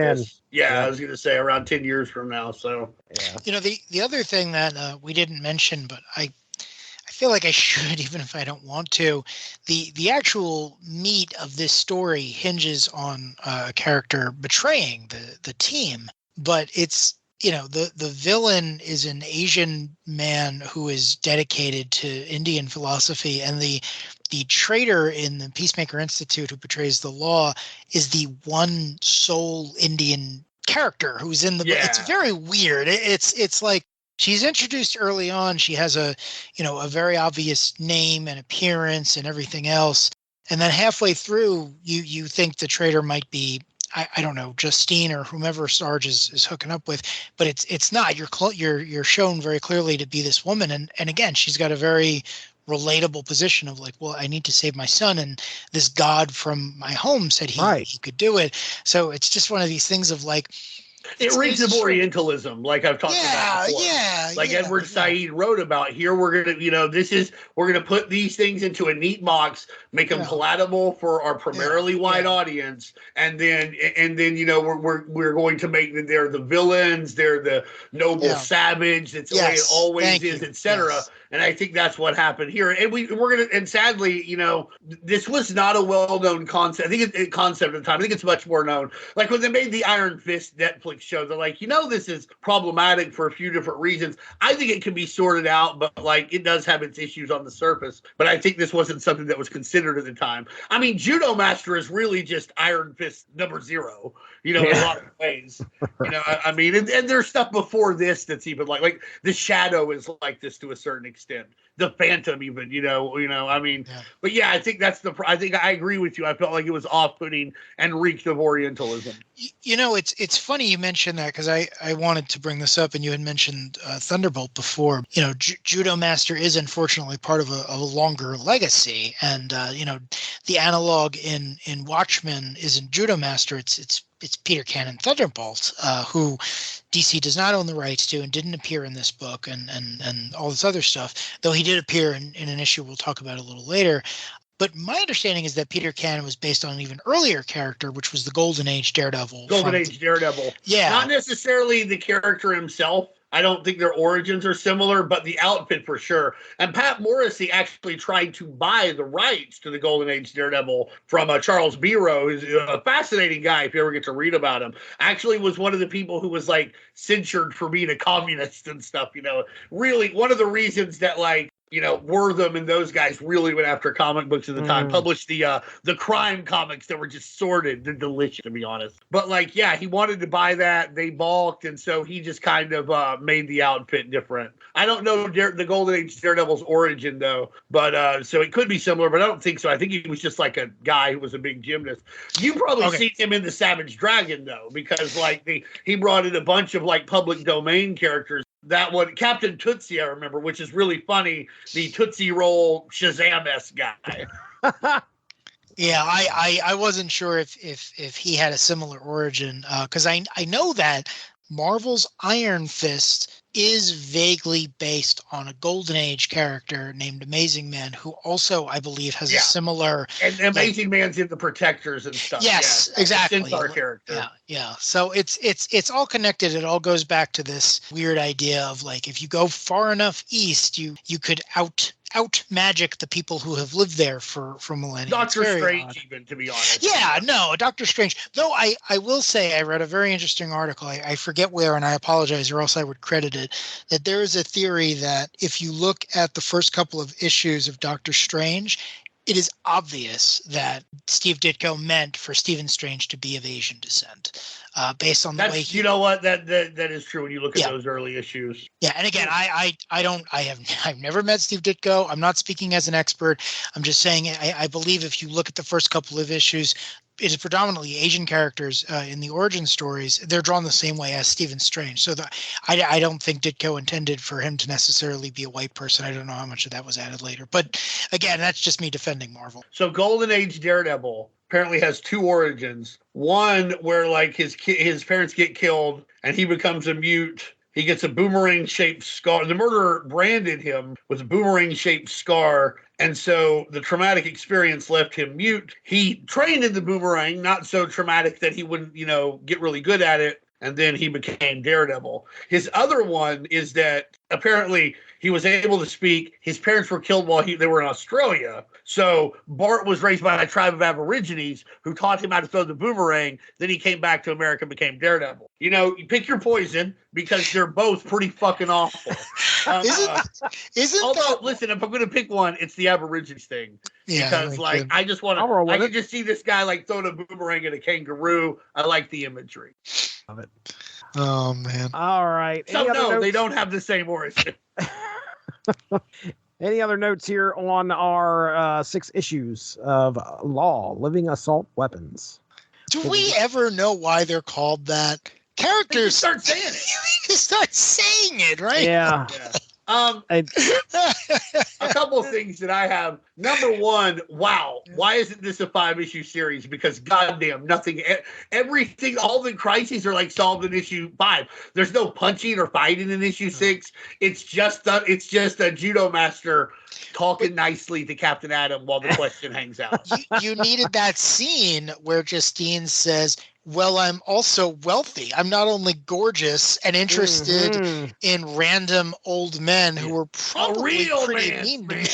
Yeah, I was going to say around 10 years from now. So, yeah. You know, the other thing that we didn't mention, but feel like I should, even if I don't want to. The actual meat of this story hinges on a character betraying the team, but it's, the villain is an Asian man who is dedicated to Indian philosophy, and the traitor in the Peacemaker Institute who betrays the law is the one sole Indian character who's in the. Yeah. It's very weird. It's like she's introduced early on. She has a very obvious name and appearance and everything else, and then halfway through, you think the traitor might be. I don't know, Justine or whomever Sarge is hooking up with, but it's not. You're shown very clearly to be this woman, and again, she's got a very relatable position of like, well, I need to save my son, and this god from my home said he could do it. So it's just one of these things of like, it reeks of Orientalism, like I've talked about before. Like Edward Said wrote about. Here we're gonna, we're gonna put these things into a neat box, make them palatable for our primarily white audience, and then we're going to make them, they're the villains, they're the noble savage. That's the way it always is, etc. Yes. And I think that's what happened here. And and sadly, this was not a well-known concept. I think it's concept at the time. I think it's much more known. Like when they made the Iron Fist Netflix show, they're like, this is problematic for a few different reasons. I think it can be sorted out, but like it does have its issues on the surface. But I think this wasn't something that was considered at the time. I mean, Judomaster is really just Iron Fist number 0, in a lot of ways. I mean, and there's stuff before this that's even like the Shadow is like this to a certain extent. The Phantom even, I mean, but yeah, I think I think I agree with you. I felt like it was off-putting and reeked of Orientalism. It's funny you mentioned that, because I wanted to bring this up, and you had mentioned Thunderbolt before. Judomaster is unfortunately part of a longer legacy, and the analog in Watchmen isn't Judomaster. It's Peter Cannon Thunderbolt, who DC does not own the rights to and didn't appear in this book and all this other stuff, though he did appear in an issue we'll talk about a little later. But my understanding is that Peter Cannon was based on an even earlier character, which was the Golden Age Daredevil. Daredevil. Yeah. Not necessarily the character himself. I don't think their origins are similar, but the outfit for sure. And Pat Morrissey actually tried to buy the rights to the Golden Age Daredevil from Charles Biro, who's a fascinating guy if you ever get to read about him. Actually was one of the people who was like censured for being a communist and stuff, Really one of the reasons that Wortham and those guys really went after comic books at the time, published the crime comics that were just sordid. They're delicious, to be honest. But he wanted to buy that. They balked, and so he just kind of made the outfit different. I don't know the Golden Age Daredevil's origin, though, but so it could be similar, but I don't think so. I think he was just like a guy who was a big gymnast. You probably seen him in the Savage Dragon, though, because he brought in a bunch of public domain characters. That one, Captain Tootsie, I remember, which is really funny. The Tootsie Roll Shazam-esque guy. Yeah, I wasn't sure if he had a similar origin, because I know that Marvel's Iron Fist is vaguely based on a Golden Age character named Amazing Man, who also, I believe, has a similar... And Amazing Man's in the Protectors and stuff. Yes, exactly. Centaur character. Yeah. So it's all connected. It all goes back to this weird idea of if you go far enough east, you could out magic the people who have lived there for millennia. Doctor Strange, even, to be honest. Yeah, no, Doctor Strange. Though I will say I read a very interesting article. I forget where, and I apologize, or else I would credit it, that there is a theory that if you look at the first couple of issues of Doctor Strange, it is obvious that Steve Ditko meant for Stephen Strange to be of Asian descent, based on the way he... You know what? That is true when you look at those early issues. Yeah, and again, I've never met Steve Ditko. I'm not speaking as an expert. I'm just saying I believe if you look at the first couple of issues, it is predominantly Asian characters in the origin stories. They're drawn the same way as Stephen Strange. So I don't think Ditko intended for him to necessarily be a white person. I don't know how much of that was added later. But again, that's just me defending Marvel. So Golden Age Daredevil apparently has 2 origins. One where his parents get killed and he becomes a mute. He gets a boomerang-shaped scar. The murderer branded him with a boomerang-shaped scar, and so the traumatic experience left him mute. He trained in the boomerang, not so traumatic that he wouldn't, get really good at it. and then he became Daredevil. His other one is that apparently he was able to speak. His parents were killed while they were in Australia. So Bart was raised by a tribe of Aborigines who taught him how to throw the boomerang. Then he came back to America and became Daredevil. You know, you pick your poison because they're both pretty fucking awful. Listen, if I'm going to pick one, it's the Aborigines thing. Yeah, because I just want to, I can just see this guy like throwing a boomerang at a kangaroo. I like the imagery. Love it. Oh man. All right. So no, they don't have the same origin. Any other notes here on our 6 issues of Law, Living Assault Weapons? Do we ever know why they're called that? Characters start saying it. You start saying it, right? Yeah. A couple of things that I have. Number one, wow, why isn't this a 5-issue series? Because goddamn, everything, all the crises are like solved in issue 5. There's no punching or fighting in issue 6. It's just a Judomaster talking nicely to Captain Atom while the question hangs out. You needed that scene where Justine says, well, I'm also wealthy. I'm not only gorgeous and interested in random old men who were probably pretty mean to me.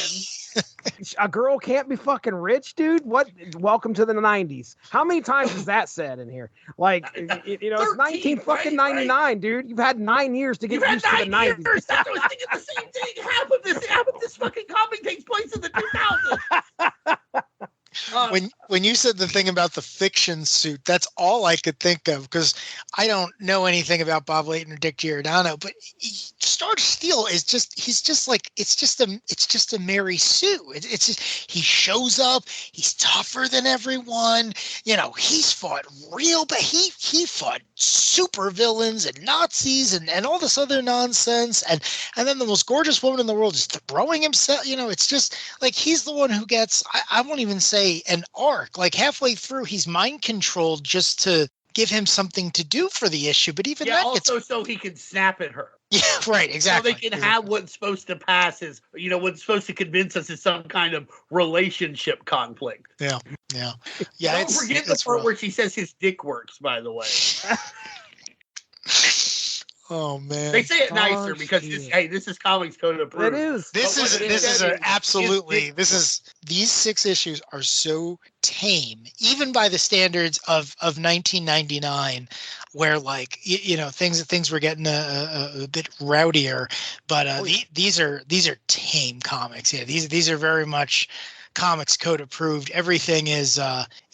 A girl can't be fucking rich, dude. What? Welcome to the 90s. How many times is that said in here? Like, you know, 13, it's 1999, right? Dude. You've had 9 years to get used to the 90s. Years. I was thinking the same thing. Half of this fucking comic takes place in the 2000s. When you said the thing about the fiction suit, that's all I could think of, because I don't know anything about Bob Layton or Dick Giordano, but Sarge Steel is he's just like, it's just a Mary Sue. It's just, he shows up, he's tougher than everyone, you know, he's fought but he fought super villains and Nazis and all this other nonsense, and then the most gorgeous woman in the world is throwing himself, you know, it's just like he's the one who gets, I won't even say an arc, like halfway through he's mind controlled just to give him something to do for the issue, but even that also so he can snap at her. Yeah, right, exactly. So they can have what's supposed to pass as, you know, what's supposed to convince us is some kind of relationship conflict. Yeah. Don't forget the part where she says his dick works, by the way. Oh man! They say it nicer because this is Comics Code approved. It is. These 6 issues are so tame, even by the standards of 1999, where like you know things were getting a bit rowdier. But these are tame comics. Yeah, these are very much Comics Code approved. Everything is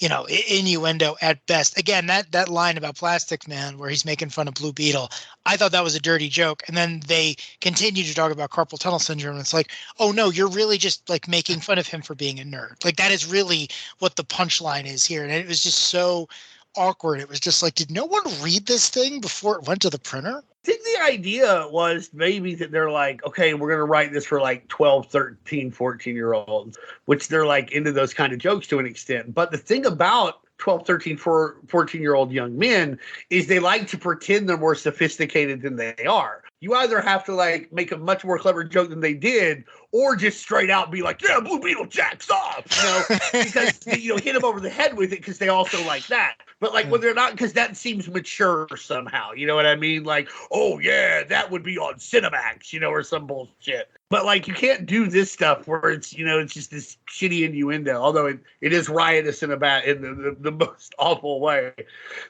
innuendo at best. Again, that line about Plastic Man where he's making fun of Blue Beetle, I thought that was a dirty joke. And then they continue to talk about carpal tunnel syndrome. And it's like, oh no, you're really just like making fun of him for being a nerd. Like that is really what the punchline is here. And it was just so awkward. It was just like, did no one read this thing before it went to the printer? I think the idea was maybe that they're like, okay, we're going to write this for like 12, 13, 14-year-olds, which they're like into those kind of jokes to an extent. But the thing about 12, 13, 14-year-old young men is they like to pretend they're more sophisticated than they are. You either have to like make a much more clever joke than they did, or just straight out be like, yeah, Blue Beetle jacks off, you know, because, you know, hit them over the head with it because they also like that. But like when they're not, because that seems mature somehow, you know what I mean? Like, oh yeah, that would be on Cinemax, you know, or some bullshit. But like, you can't do this stuff where it's, you know, it's just this shitty innuendo, although it is riotous in the most awful way.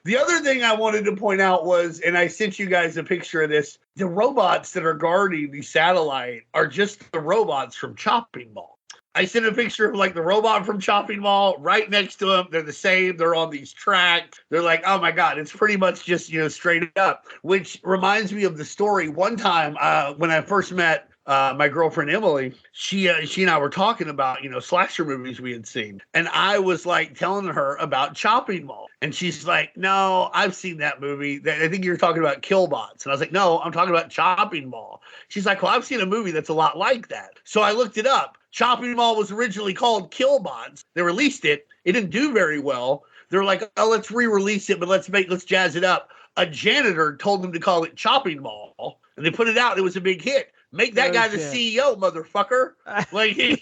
The other thing I wanted to point out was, and I sent you guys a picture of this, the robots that are guarding the satellite are just the robots from Chopping Mall. I sent a picture of like the robot from Chopping Mall right next to him. They're the same. They're on these tracks. They're like, oh my God, it's pretty much just, you know, straight up, which reminds me of the story. One time when I first met my girlfriend Emily, she and I were talking about, you know, slasher movies we had seen. And I was like telling her about Chopping Mall. And she's like, no, I've seen that movie. I think you're talking about Killbots. And I was like, no, I'm talking about Chopping Mall. She's like, well, I've seen a movie that's a lot like that. So I looked it up. Chopping Mall was originally called Killbots. They released it. It didn't do very well. They're like, oh, let's re-release it, but let's jazz it up. A janitor told them to call it Chopping Mall, and they put it out. It was a big hit. Make that guy the CEO, motherfucker. Like he's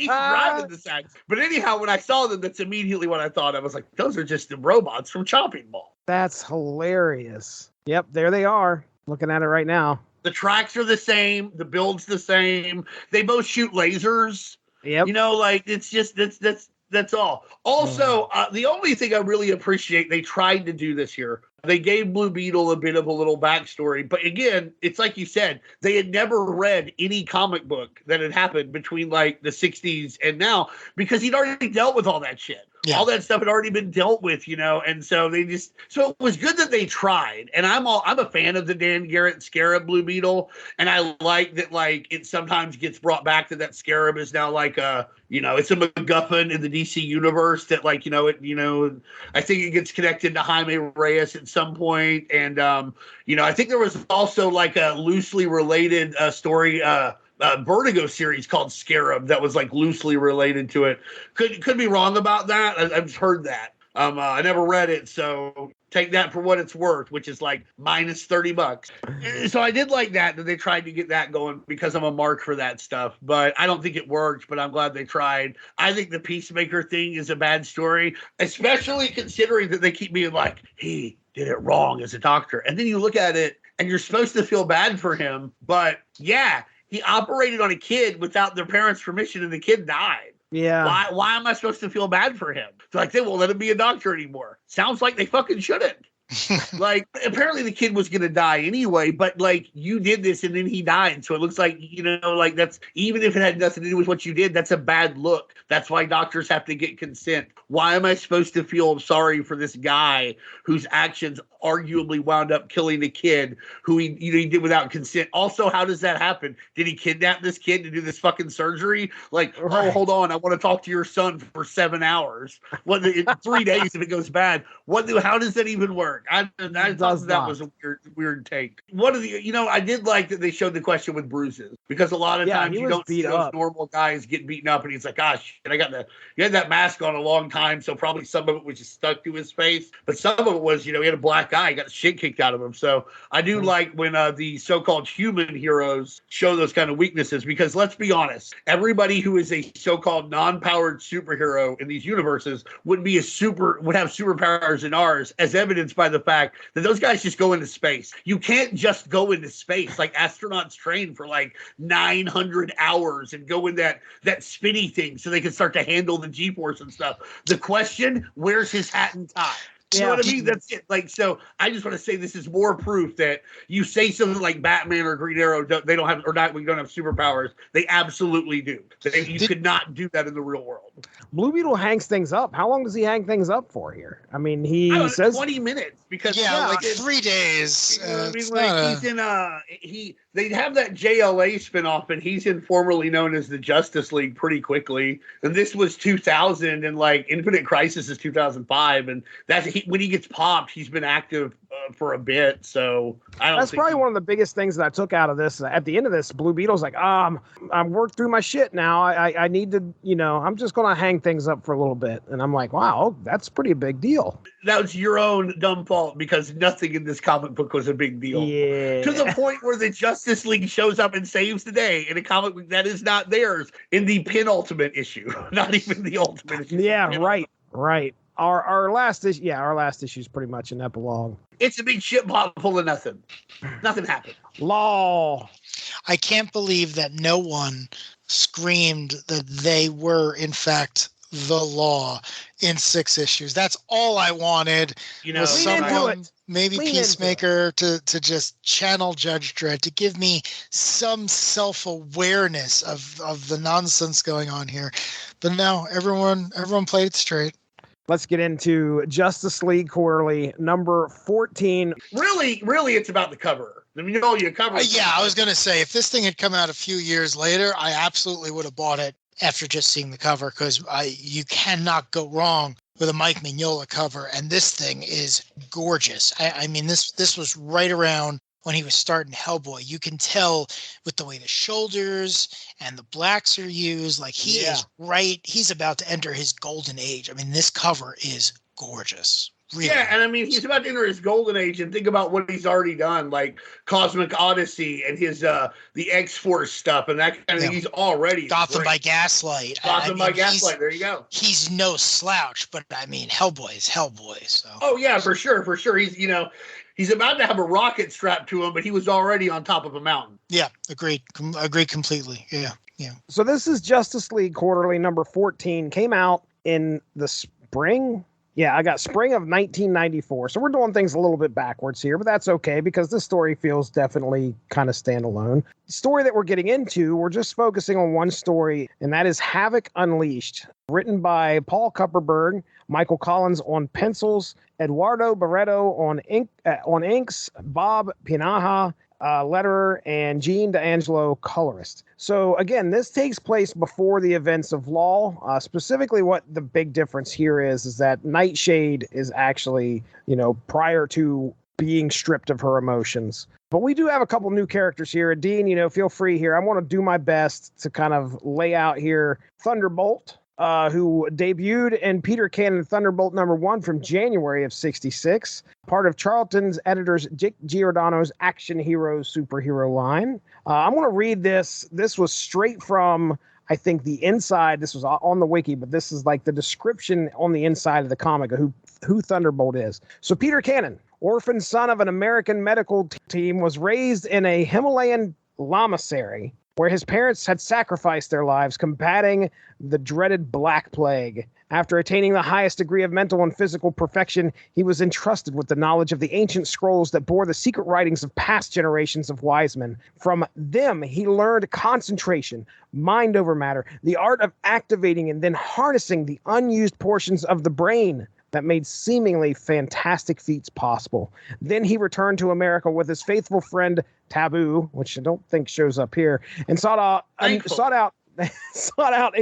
driving the sacks. But anyhow, when I saw them, that's immediately what I thought. I was like, those are just the robots from Chopping Mall. That's hilarious. Yep, there they are. Looking at it right now. The tracks are the same. The build's the same. They both shoot lasers. Yep. You know, like it's just that's all. Also, the only thing I really appreciate they tried to do this here. They gave Blue Beetle a bit of a little backstory, but again, it's like you said, they had never read any comic book that had happened between like the 60s and now because he'd already dealt with all that shit. Yeah. All that stuff had already been dealt with, you know, and so so it was good that they tried. And I'm a fan of the Dan Garrett Scarab Blue Beetle, and I like that like it sometimes gets brought back that Scarab is now like a, you know, it's a MacGuffin in the DC universe that like, I think it gets connected to Jaime Reyes at some point, and I think there was also like a loosely related story. Vertigo series called Scarab that was like loosely related to it. Could be wrong about that. I've heard that. I never read it, so take that for what it's worth, which is like minus $30. So I did like that they tried to get that going because I'm a mark for that stuff, but I don't think it worked, but I'm glad they tried. I think the Peacemaker thing is a bad story, especially considering that they keep being like, he did it wrong as a doctor. And then you look at it and you're supposed to feel bad for him, but yeah, he operated on a kid without their parents' permission, and the kid died. Yeah. Why am I supposed to feel bad for him? It's like they won't let him be a doctor anymore. Sounds like they fucking shouldn't. Like, apparently the kid was going to die anyway, but like you did this and then he died. So it looks like, like that's, even if it had nothing to do with what you did, that's a bad look. That's why doctors have to get consent. Why am I supposed to feel sorry for this guy whose actions arguably wound up killing a kid who he did without consent? Also, how does that happen? Did he kidnap this kid to do this fucking surgery? Like, right. Oh, hold on, I want to talk to your son for 7 hours. What, in 3 days if it goes bad? How does that even work? I thought that was a weird take. One of the, I did like that they showed the question with bruises, because a lot of times you don't see those normal guys get beaten up, and he's like, gosh, and he had that mask on a long time, so probably some of it was just stuck to his face, but some of it was, he had a black eye, he got the shit kicked out of him. So I do like when the so-called human heroes show those kind of weaknesses, because let's be honest, everybody who is a so-called non-powered superhero in these universes would have superpowers in ours, as evidenced by the fact that those guys just go into space. You can't just go into space. Like, astronauts train for like 900 hours and go in that spinny thing so they can start to handle the G-force and stuff. The question, where's his hat and tie? You know what I mean? That's it. Like, so I just want to say this is more proof that you say something like Batman or Green Arrow, they don't have, or Nightwing don't have superpowers. They absolutely do. You could not do that in the real world. Blue Beetle hangs things up. How long does he hang things up for here? I mean, says 20 minutes, because like 3 days. He's in they have that JLA spinoff, and he's in formerly known as the Justice League pretty quickly. And this was 2000, and like Infinite Crisis is 2005, and when he gets popped, he's been active for a bit. So that's probably one of the biggest things that I took out of this. At the end of this, Blue Beetle's like, I'm worked through my shit now. I need to, I'm just going to hang things up for a little bit. And I'm like, wow, that's pretty a big deal. That was your own dumb fault, because nothing in this comic book was a big deal. Yeah. To the point where the Justice League shows up and saves the day in a comic book that is not theirs in the penultimate issue. Not even the ultimate issue. Yeah, right. Our last issue, our last issue is pretty much an epilogue. It's a big shit pot full of nothing. Nothing happened. Law. I can't believe that no one screamed that they were, in fact, the Law in 6 issues. That's all I wanted. Was someone, maybe Peacemaker, to just channel Judge Dredd, to give me some self-awareness of the nonsense going on here. But no, everyone played it straight. Let's get into Justice League Quarterly number 14. Really, it's about the cover. I mean, your cover. I was going to say, if this thing had come out a few years later, I absolutely would have bought it after just seeing the cover, because you cannot go wrong with a Mike Mignola cover, and this thing is gorgeous. I mean, this was right around when he was starting Hellboy. You can tell with the way the shoulders and the blacks are used, like he's about to enter his golden age. I mean, this cover is gorgeous. Really. Yeah, and I mean, he's about to enter his golden age, and think about what he's already done, like Cosmic Odyssey and his the X-Force stuff and that kind of thing. He's already Gotham by Gaslight. By Gaslight. There you go. He's no slouch, but I mean, Hellboy is Hellboy. So. Oh yeah, for sure. He's he's about to have a rocket strapped to him, but he was already on top of a mountain. Yeah, agreed. Agreed completely. Yeah. So this is Justice League Quarterly number 14. Came out in the spring. Yeah, I got spring of 1994. So we're doing things a little bit backwards here, but that's okay because this story feels definitely kind of standalone. The story that we're getting into, we're just focusing on one story, and that is Havoc Unleashed, written by Paul Kupperberg, Michael Collins on pencils, Eduardo Barreto on inks, Bob Pinaha, letterer, and Gene D'Angelo, colorist. So again, this takes place before the events of Law. Specifically, what the big difference here is that Nightshade is actually, prior to being stripped of her emotions. But we do have a couple new characters here. And Dean, feel free here. I want to do my best to kind of lay out here Thunderbolt, who debuted in Peter Cannon Thunderbolt #1 from January of '66, part of Charlton's editors Dick Giordano's Action Heroes superhero line. I'm going to read this. This was straight from, I think, the inside. This was on the wiki, but this is like the description on the inside of the comic of who Thunderbolt is. So Peter Cannon, orphan son of an American medical team, was raised in a Himalayan lamasery where his parents had sacrificed their lives combating the dreaded Black Plague. After attaining the highest degree of mental and physical perfection, he was entrusted with the knowledge of the ancient scrolls that bore the secret writings of past generations of wise men. From them, he learned concentration, mind over matter, the art of activating and then harnessing the unused portions of the brain that made seemingly fantastic feats possible. Then he returned to America with his faithful friend Taboo, which I don't think shows up here, and sought out a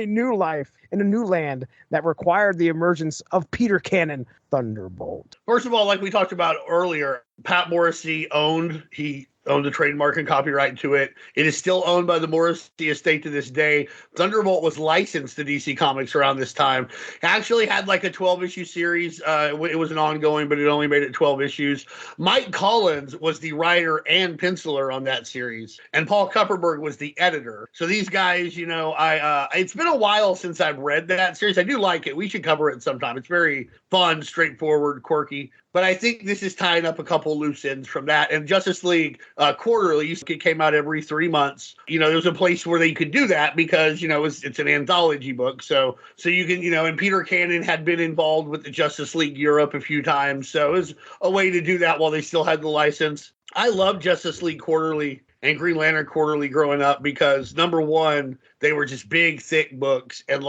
new life in a new land that required the emergence of Peter Cannon Thunderbolt. First of all, like we talked about earlier, Pat Morrissey owned the trademark and copyright to it. It is still owned by the Morrissey estate to this day. Thunderbolt was licensed to DC Comics around this time. It actually had like a 12-issue series. It was an ongoing, but it only made it 12 issues. Mike Collins was the writer and penciler on that series, and Paul Kupperberg was the editor. So these guys, it's been a while since I've read that series. I do like it. We should cover it sometime. It's very fun, straightforward, quirky. But I think this is tying up a couple loose ends from that. And Justice League Quarterly, it came out every 3 months. There was a place where they could do that because, it's an anthology book. So you can, and Peter Cannon had been involved with the Justice League Europe a few times. So it was a way to do that while they still had the license. I love Justice League Quarterly and Green Lantern Quarterly growing up because, number one, they were just big, thick books. And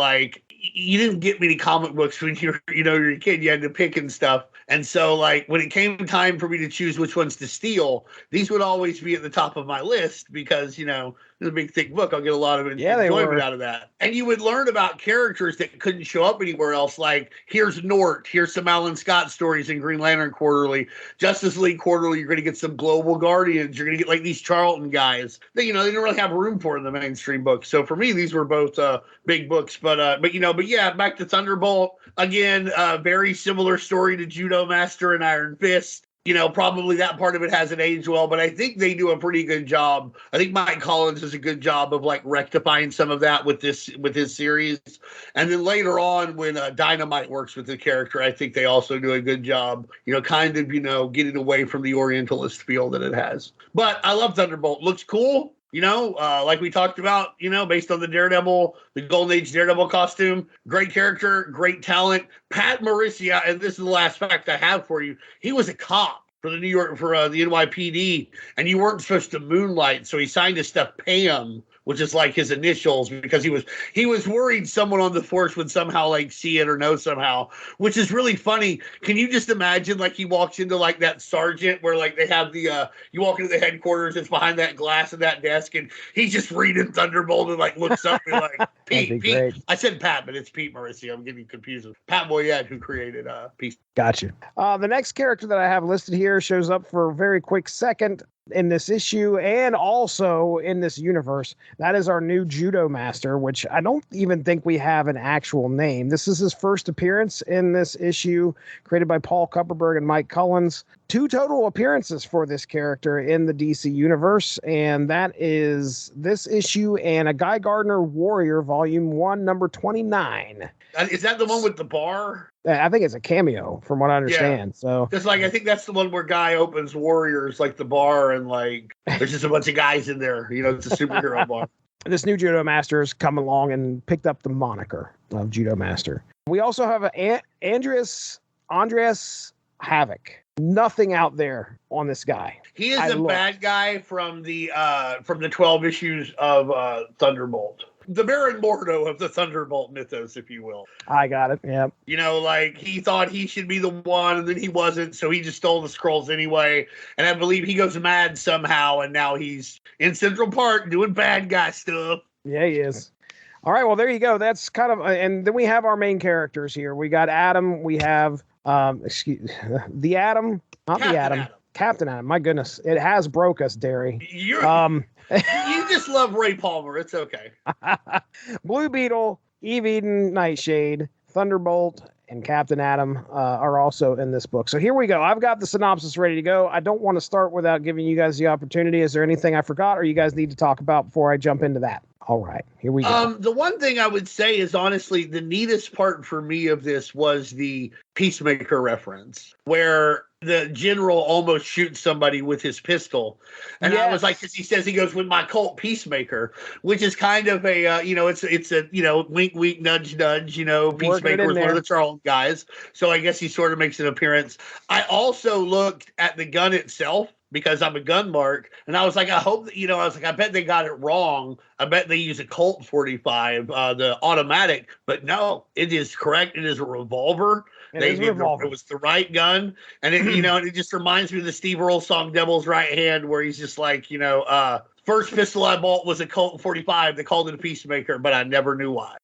you didn't get many comic books when you're a kid. You had to pick and stuff. And so, when it came time for me to choose which ones to steal, these would always be at the top of my list because, it's a big, thick book. I'll get a lot of enjoyment out of that. And you would learn about characters that couldn't show up anywhere else. Like, here's Nort. Here's some Alan Scott stories in Green Lantern Quarterly. Justice League Quarterly, you're going to get some Global Guardians. You're going to get, these Charlton guys. They didn't really have room for in the mainstream books. So, for me, these were both big books. But yeah, back to Thunderbolt. Again, very similar story to Judomaster and Iron Fist. Probably that part of it hasn't aged well, but I think they do a pretty good job. I think Mike Collins does a good job of rectifying some of that with his series. And then later on, when Dynamite works with the character, I think they also do a good job, getting away from the Orientalist feel that it has. But I love Thunderbolt. Looks cool. Like we talked about, based on the Daredevil, the Golden Age Daredevil costume, great character, great talent. Pat Morrissey, and this is the last fact I have for you, he was a cop for the the NYPD, and you weren't supposed to moonlight, so he signed his stuff Pam, which is like his initials, because he was worried someone on the force would somehow see it or know somehow, which is really funny. Can you just imagine he walks into that sergeant where they have the you walk into the headquarters, it's behind that glass of that desk, and he's just reading Thunderbolt and looks up and Pete. Great. I said Pat, but it's Pete Morrissey. I'm getting confused with Pat Boyette, who created Peace. Gotcha. The next character that I have listed here shows up for a very quick second in this issue and also in this universe. That is our new Judomaster, which I don't even think we have an actual name. This is his first appearance in this issue, created by Paul Kupperberg and Mike Collins. 2 total appearances for this character in the DC universe, and that is this issue and a Guy Gardner Warrior Volume 1, number 29. Is that the one with the bar? I think it's a cameo, from what I understand. So, just like I think that's the one where Guy opens Warriors, like the bar, and like there's just a bunch of guys in there. It's a superhero bar. This new Judomaster has come along and picked up the moniker of Judomaster. We also have Andreas Havoc. Nothing out there on this guy. He is a bad guy from the 12 issues of Thunderbolt. The Baron Mordo of the Thunderbolt mythos, if you will. I got it. Yeah. Like he thought he should be the one, and then he wasn't, so he just stole the scrolls anyway. And I believe he goes mad somehow, and now he's in Central Park doing bad guy stuff. Yeah, he is. All right, well, there you go. That's kind of, and then we have our main characters here. We got Adam. We have, the Atom, not Captain the Atom. Captain Atom. My goodness, it has broke us, Darry. You just love Ray Palmer. It's okay. Blue Beetle, Eve Eden, Nightshade, Thunderbolt, and Captain Atom are also in this book. So here we go. I've got the synopsis ready to go. I don't want to start without giving you guys the opportunity. Is there anything I forgot or you guys need to talk about before I jump into that? All right, here we go. The one thing I would say is, honestly, the neatest part for me of this was the Peacemaker reference, where the general almost shoots somebody with his pistol. And I was like, because he says he goes with my cult Peacemaker, which is kind of a, it's a, wink, wink, nudge, nudge, Peacemaker is one of the Charlton guys. So I guess he sort of makes an appearance. I also looked at the gun itself, because I'm a gun mark, and I was like, I hope that, I bet they got it wrong. I bet they use a Colt 45, the automatic, but no, it is correct. It is a revolver. It was the right gun. And it, and it just reminds me of the Steve Earle song, Devil's Right Hand, where he's just like, first pistol I bought was a Colt 45. They called it a Peacemaker, but I never knew why.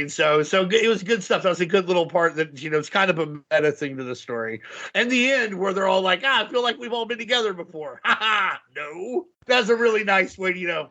So it was good stuff. That was a good little part that, it's kind of a meta thing to the story. And the end where they're all like, I feel like we've all been together before. Ha ha. No. That's a really nice way to,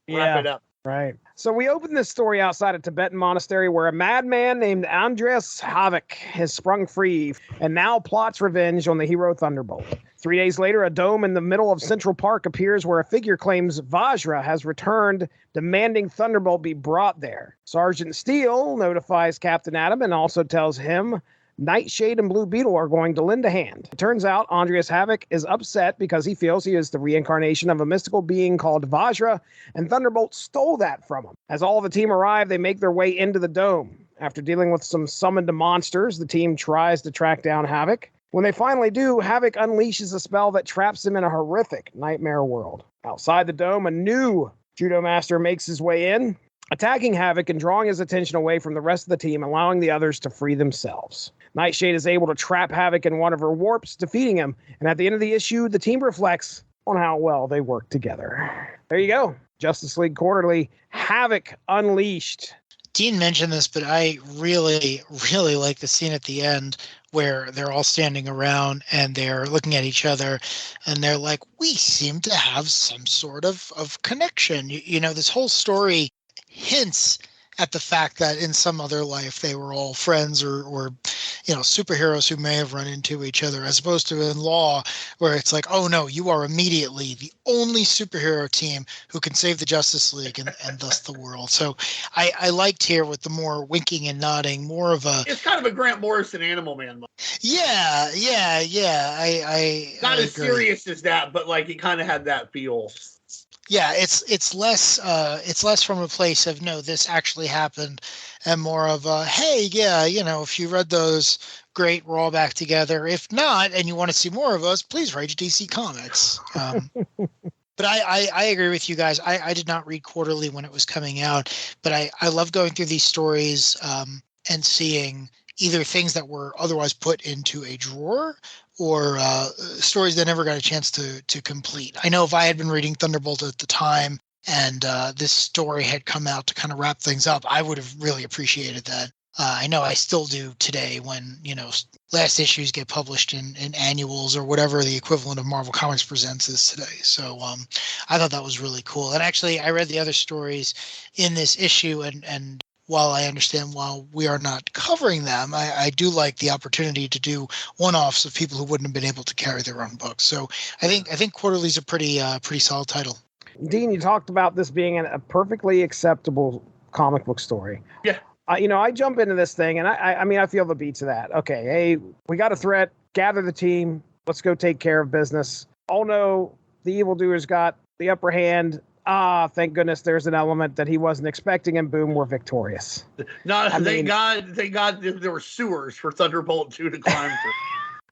wrap it up. Right. So we open this story outside a Tibetan monastery where a madman named Andreas Havoc has sprung free and now plots revenge on the hero Thunderbolt. 3 days later, a dome in the middle of Central Park appears where a figure claims Vajra has returned, demanding Thunderbolt be brought there. Sergeant Steel notifies Captain Atom and also tells him Nightshade and Blue Beetle are going to lend a hand. It turns out Andreas Havoc is upset because he feels he is the reincarnation of a mystical being called Vajra, and Thunderbolt stole that from him. As all of the team arrive, they make their way into the dome. After dealing with some summoned monsters, the team tries to track down Havoc. When they finally do, Havoc unleashes a spell that traps him in a horrific nightmare world. Outside the dome, a new Judomaster makes his way in, attacking Havoc and drawing his attention away from the rest of the team, allowing the others to free themselves. Nightshade is able to trap Havoc in one of her warps, defeating him. And at the end of the issue, the team reflects on how well they work together. There you go. Justice League Quarterly, Havoc Unleashed. Dean mentioned this, but I really, really like the scene at the end where they're all standing around and they're looking at each other and they're like, we seem to have some sort of connection. This whole story hints at the fact that in some other life they were all friends or superheroes who may have run into each other, as opposed to in Law where it's like, oh no, you are immediately the only superhero team who can save the Justice League and thus the world. So I liked here with the more winking and nodding, more of a... It's kind of a Grant Morrison Animal Man. Yeah. I Not as serious as that, but like it kind of had that feel. Yeah, it's less from a place of, no, this actually happened, and more of a, hey, yeah, if you read those, great, we're all back together. If not, and you want to see more of us, please write to DC Comics. But I agree with you guys. I did not read Quarterly when it was coming out, but I love going through these stories and seeing either things that were otherwise put into a drawer or stories that never got a chance to complete. I know if I had been reading Thunderbolt at the time and this story had come out to kind of wrap things up, I would have really appreciated that. I know I still do today when, last issues get published in annuals or whatever the equivalent of Marvel Comics Presents is today. So I thought that was really cool. And actually, I read the other stories in this issue, and while I understand while we are not covering them, I do like the opportunity to do one-offs of people who wouldn't have been able to carry their own books. So I think Quarterly's a pretty solid title. Dean, you talked about this being a perfectly acceptable comic book story. Yeah. I jump into this thing, and I mean, I feel the beats of that. Okay, hey, we got a threat. Gather the team. Let's go take care of business. Oh no, the evildoers got the upper hand. Thank goodness there's an element that he wasn't expecting, and boom, we're victorious. No, thank God there were sewers for Thunderbolt 2 to climb through.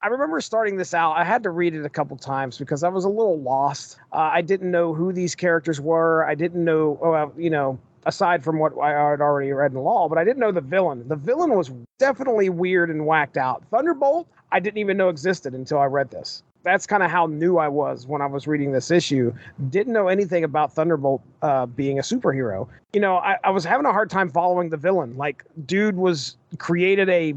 I remember starting this out. I had to read it a couple times because I was a little lost. I didn't know who these characters were. I didn't know, aside from what I had already read in Law, but I didn't know the villain. The villain was definitely weird and whacked out. Thunderbolt, I didn't even know existed until I read this. That's kind of how new I was when I was reading this issue. Didn't know anything about Thunderbolt being a superhero. I was having a hard time following the villain. Like, dude was created a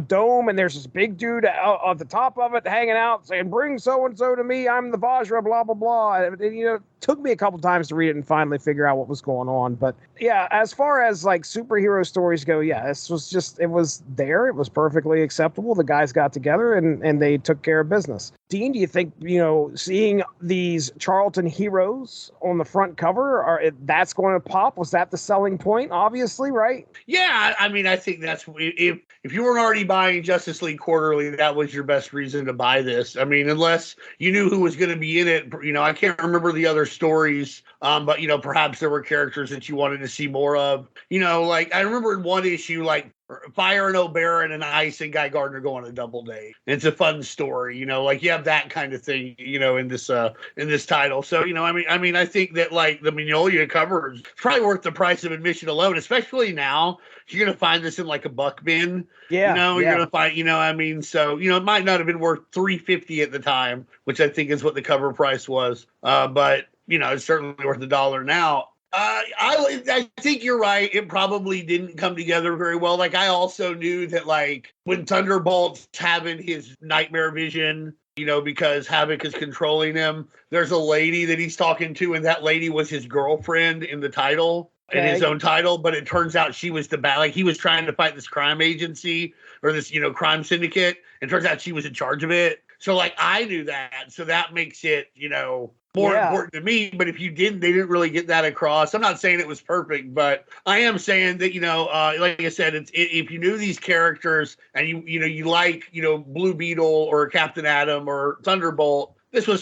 dome, and there's this big dude at the top of it hanging out saying, bring so-and-so to me, I'm the Vajra, blah, blah, blah. And, it took me a couple times to read it and finally figure out what was going on. But yeah, as far as like superhero stories go, yeah, it was there. It was perfectly acceptable. The guys got together and they took care of business. Dean, do you think, seeing these Charlton heroes on the front cover, that's going to pop? Was that the selling point? Obviously, right? Yeah, I mean, I think that's if you weren't already buying Justice League Quarterly, that was your best reason to buy this. I mean, unless you knew who was going to be in it. I can't remember the other stories, but perhaps there were characters that you wanted to see more of. Like I remember in one issue, like Fire and O'Baron and Ice and Guy Gardner go on a double date. It's a fun story, like you have that kind of thing, in this title. So, I mean, I think that like the Mignola cover is probably worth the price of admission alone, especially now. You're going to find this in like a buck bin. Yeah. You're going to find, so, it might not have been worth $3.50 at the time, which I think is what the cover price was. But, it's certainly worth $1 now. I think you're right. It probably didn't come together very well. Like I also knew that like when Thunderbolt's having his nightmare vision, because Havoc is controlling him, there's a lady that he's talking to, and that lady was his girlfriend in the title, in his own title. But it turns out she was like he was trying to fight this crime agency or this, crime syndicate. And turns out she was in charge of it. So like I knew that. So that makes it, more important to me. But if you didn't, they didn't really get that across. I'm not saying it was perfect, but I am saying that, like I said, if you knew these characters and you like, Blue Beetle or Captain Atom or Thunderbolt,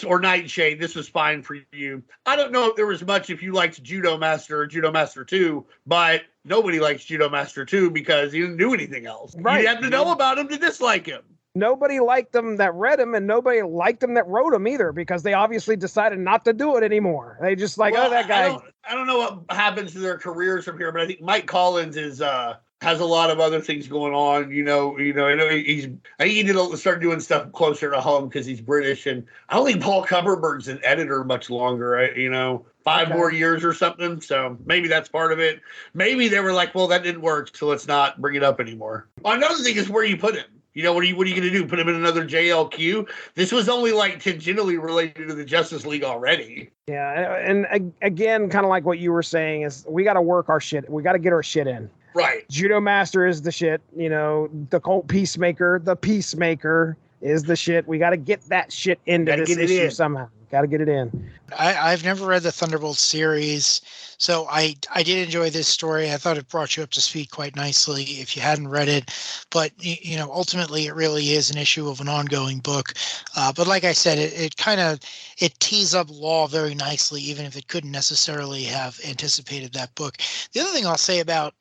or Nightshade, this was fine for you. I don't know if there was much if you liked Judomaster or Judomaster 2, but nobody likes Judomaster 2 because you didn't do anything else. Right. You have to know about him to dislike him. Nobody liked them that read them, and nobody liked them that wrote them either, because they obviously decided not to do it anymore. They just that guy. I don't know what happens to their careers from here, but I think Mike Collins has a lot of other things going on. I think he did start doing stuff closer to home because he's British, and I don't think Paul Kupperberg's an editor much longer. Right? 5 more years or something. So maybe that's part of it. Maybe they were like, well, that didn't work, so let's not bring it up anymore. Another thing is where you put him. What are you going to do? Put him in another JLQ? This was only like tangentially related to the Justice League already. Yeah, and again, kind of like what you were saying, is we got to work our shit. We got to get our shit in. Right. Judomaster is the shit. The cult Peacemaker, the Peacemaker is the shit. We got to get that shit into this issue somehow. Got to get it in. I've never read the Thunderbolt series, so I did enjoy this story. I thought it brought you up to speed quite nicely if you hadn't read it. But, ultimately it really is an issue of an ongoing book. But like I said, it tees up Law very nicely, even if it couldn't necessarily have anticipated that book. The other thing I'll say about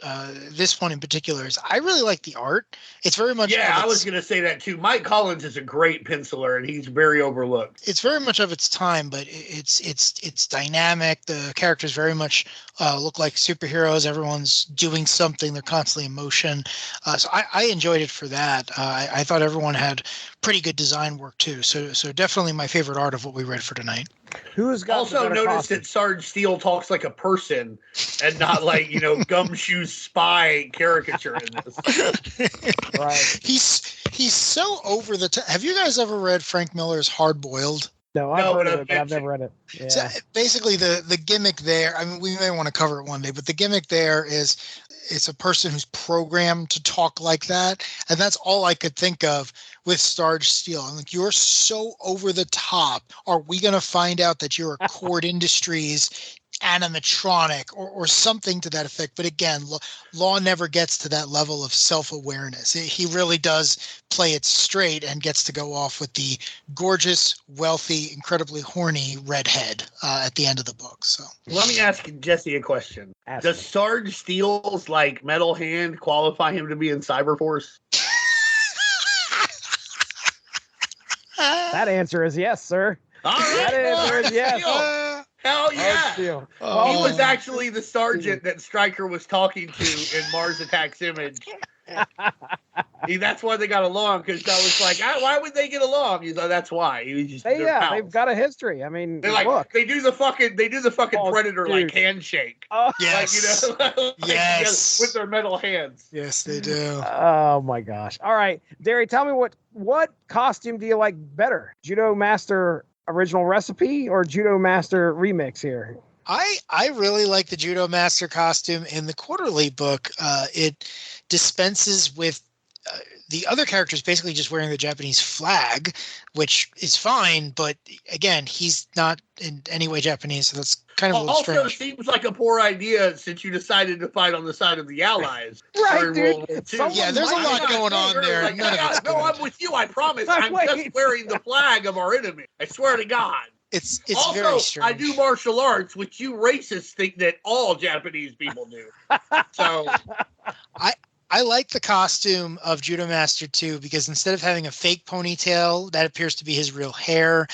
this one in particular is I really like the art. It's very much... Yeah, I was going to say that too. Mike Collins is a great penciler, and he's very overlooked. It's very much of its time, but it's dynamic. The characters very much look like superheroes. Everyone's doing something. They're constantly in motion. So I enjoyed it for that. I thought everyone had pretty good design work too. So definitely my favorite art of what we read for tonight. Who's got also noticed that Sarge Steel talks like a person and not like gumshoe spy caricature in this. Right. He's so over the top. Have you guys ever read Frank Miller's Hard Boiled? No, I've No, heard but of it, but I've never read it. So Yeah. basically, the gimmick there, I mean, we may want to cover it one day, but the gimmick there is it's a person who's programmed to talk like that. And that's all I could think of with Sarge Steel. I'm like, you're so over the top. Are we going to find out that you're a Cord Industries animatronic or something to that effect? But again, Law never gets to that level of self-awareness. He really does play it straight and gets to go off with the gorgeous, wealthy, incredibly horny redhead at the end of the book. So Let me ask Jesse a question. Ask Does me. Sarge Steele's like metal hand qualify him to be in Cyberforce? That answer is yes, sir. All right, That answer is yes. Steele. Hell yeah. Steel. He was actually the sergeant that Stryker was talking to in Mars Attacks Image. That's why they got along, because I was like, why would they get along? He's like, that's why. He was just They've got a history. I mean, they're like, look. they do the fucking Oh, Predator dude. like handshake. Oh, yes. Like, like, Yes. with their metal hands. Yes, they do. oh my gosh. All right. Darry, tell me what costume do you like better? Judomaster original recipe or Judomaster remix here? I really like the Judomaster costume in the quarterly book. It dispenses with the other characters basically just wearing the Japanese flag, which is fine. But again, he's not in any way Japanese, so that's kind of a little Also, strange. seems like a poor idea since you decided to fight on the side of the Allies. Right, during dude. World War II. Someone Yeah, there's a might lot not going think on you're there. like, None of it's no, good. I'm with you. I promise. I'm Wait. just wearing the flag of our enemy. I swear to God. It's Also, very strange. I do martial arts, which you racists think that all Japanese people do. So I like the costume of Judomaster too, because instead of having a fake ponytail, that appears to be his real hair.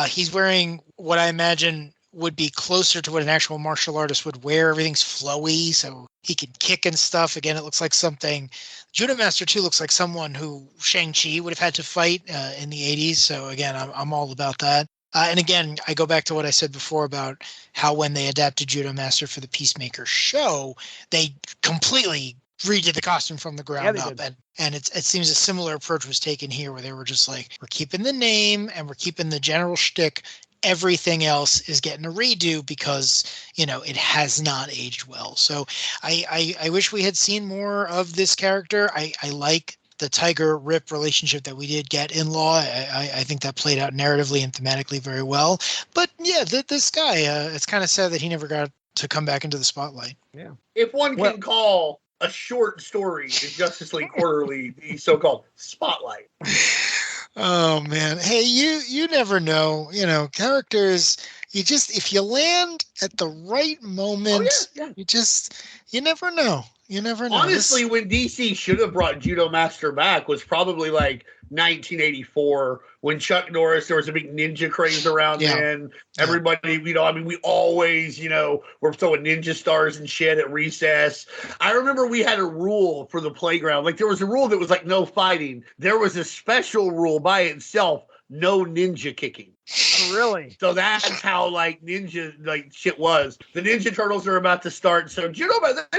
He's wearing what I imagine would be closer to what an actual martial artist would wear. Everything's flowy, so he can kick and stuff. Again, it looks like something. Judomaster 2 looks like someone who Shang-Chi would have had to fight in the 80s. So again, I'm all about that. And again, I go back to what I said before about how when they adapted Judomaster for the Peacemaker show, they completely redid the costume from the ground they up. did. And it seems a similar approach was taken here, where they were just like, we're keeping the name and we're keeping the general shtick. Everything else is getting a redo because, it has not aged well. So I wish we had seen more of this character. I like the Tiger Rip relationship that we did get in Law. I think that played out narratively and thematically very well. But yeah, this guy, it's kind of sad that he never got to come back into the spotlight. Yeah. if one can call a short story in Justice League Quarterly the so-called spotlight. Oh man. Hey, you never know, characters, if you land at the right moment, you never know. You never know. Honestly, when DC should have brought Judomaster back was probably like 1984 when Chuck Norris, there was a big ninja craze around then. Everybody, we always, were throwing ninja stars and shit at recess. I remember we had a rule for the playground. Like there was a rule that was like no fighting. There was a special rule by itself, no ninja kicking. Really? So that's how ninja shit was. The Ninja Turtles are about to start. So they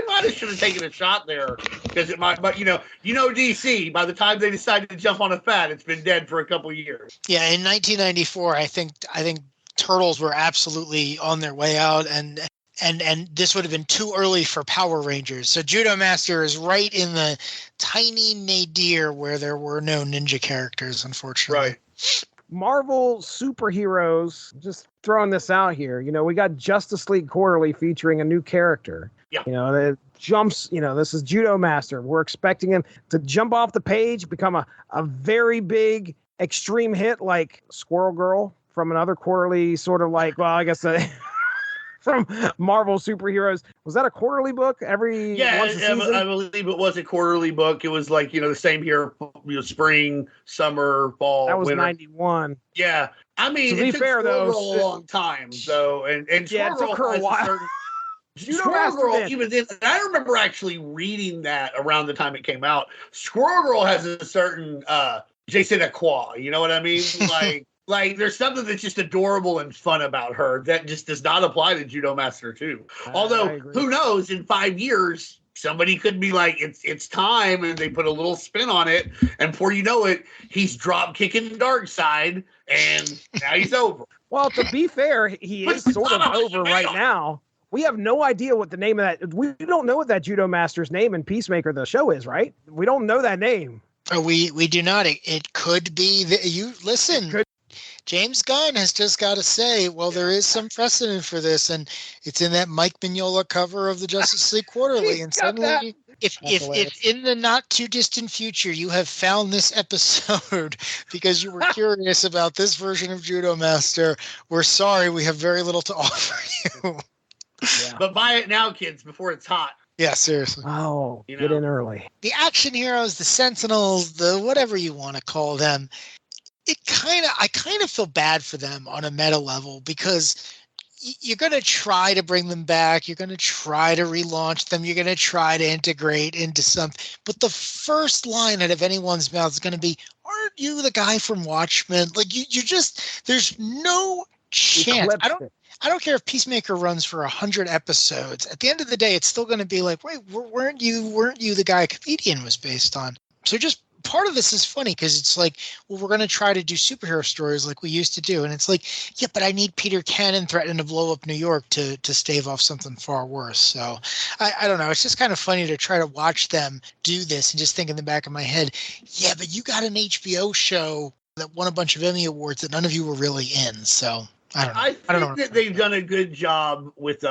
might have should have taken a shot there because it might. But DC. By the time they decided to jump on a fad, it's been dead for a couple years. Yeah, in 1994, I think Turtles were absolutely on their way out, and this would have been too early for Power Rangers. So Judomaster is right in the tiny nadir where there were no ninja characters, unfortunately. Right. Marvel superheroes, just throwing this out here, we got Justice League Quarterly featuring a new character. Yeah. That jumps, this is Judomaster. We're expecting him to jump off the page, become a very big extreme hit like Squirrel Girl from another quarterly sort of from Marvel superheroes. Was that a quarterly book every once a season? I believe it was a quarterly book. It was the same here, spring, summer, fall, that was winter. 91. Yeah. I mean, to be fair, though, a long time. So, and it took her a while. Squirrel Girl, even then, I remember actually reading that around the time it came out. Squirrel Girl has a certain je sais de quoi, you know what I mean? Like there's something that's just adorable and fun about her that just does not apply to Judomaster 2. Although, who knows, in 5 years, somebody could be like, it's time, and they put a little spin on it, and before you know it, he's drop kicking Darkseid, and now he's over. Well, to be fair, he is sort of over right now. We have no idea what the name of that. We don't know what that Judomaster's name in Peacemaker the show is, right? We don't know that name. We do not. It could be that you listen. James Gunn has just got to say, well, there is some precedent for this, and it's in that Mike Mignola cover of the Justice League Quarterly. And suddenly, if in the not too distant future you have found this episode because you were curious about this version of Judomaster, we're sorry, we have very little to offer you. Yeah. But buy it now, kids, before it's hot. Yeah, seriously. Oh, get in early. The action heroes, the Sentinels, the whatever you want to call them, I kind of feel bad for them on a meta level because you're going to try to bring them back. You're going to try to relaunch them. You're going to try to integrate into something. But the first line out of anyone's mouth is going to be, aren't you the guy from Watchmen? Like you just, there's no chance. I don't care if Peacemaker runs for 100 episodes. At the end of the day, it's still going to be like, wait, weren't you the guy Comedian was based on? So just part of this is funny because it's like, well, we're going to try to do superhero stories like we used to do. And it's like, yeah, but I need Peter Cannon threatening to blow up New York to stave off something far worse. So I don't know. It's just kind of funny to try to watch them do this and just think in the back of my head, yeah, but you got an HBO show that won a bunch of Emmy Awards that none of you were really in. So I don't know. That they've done a good job with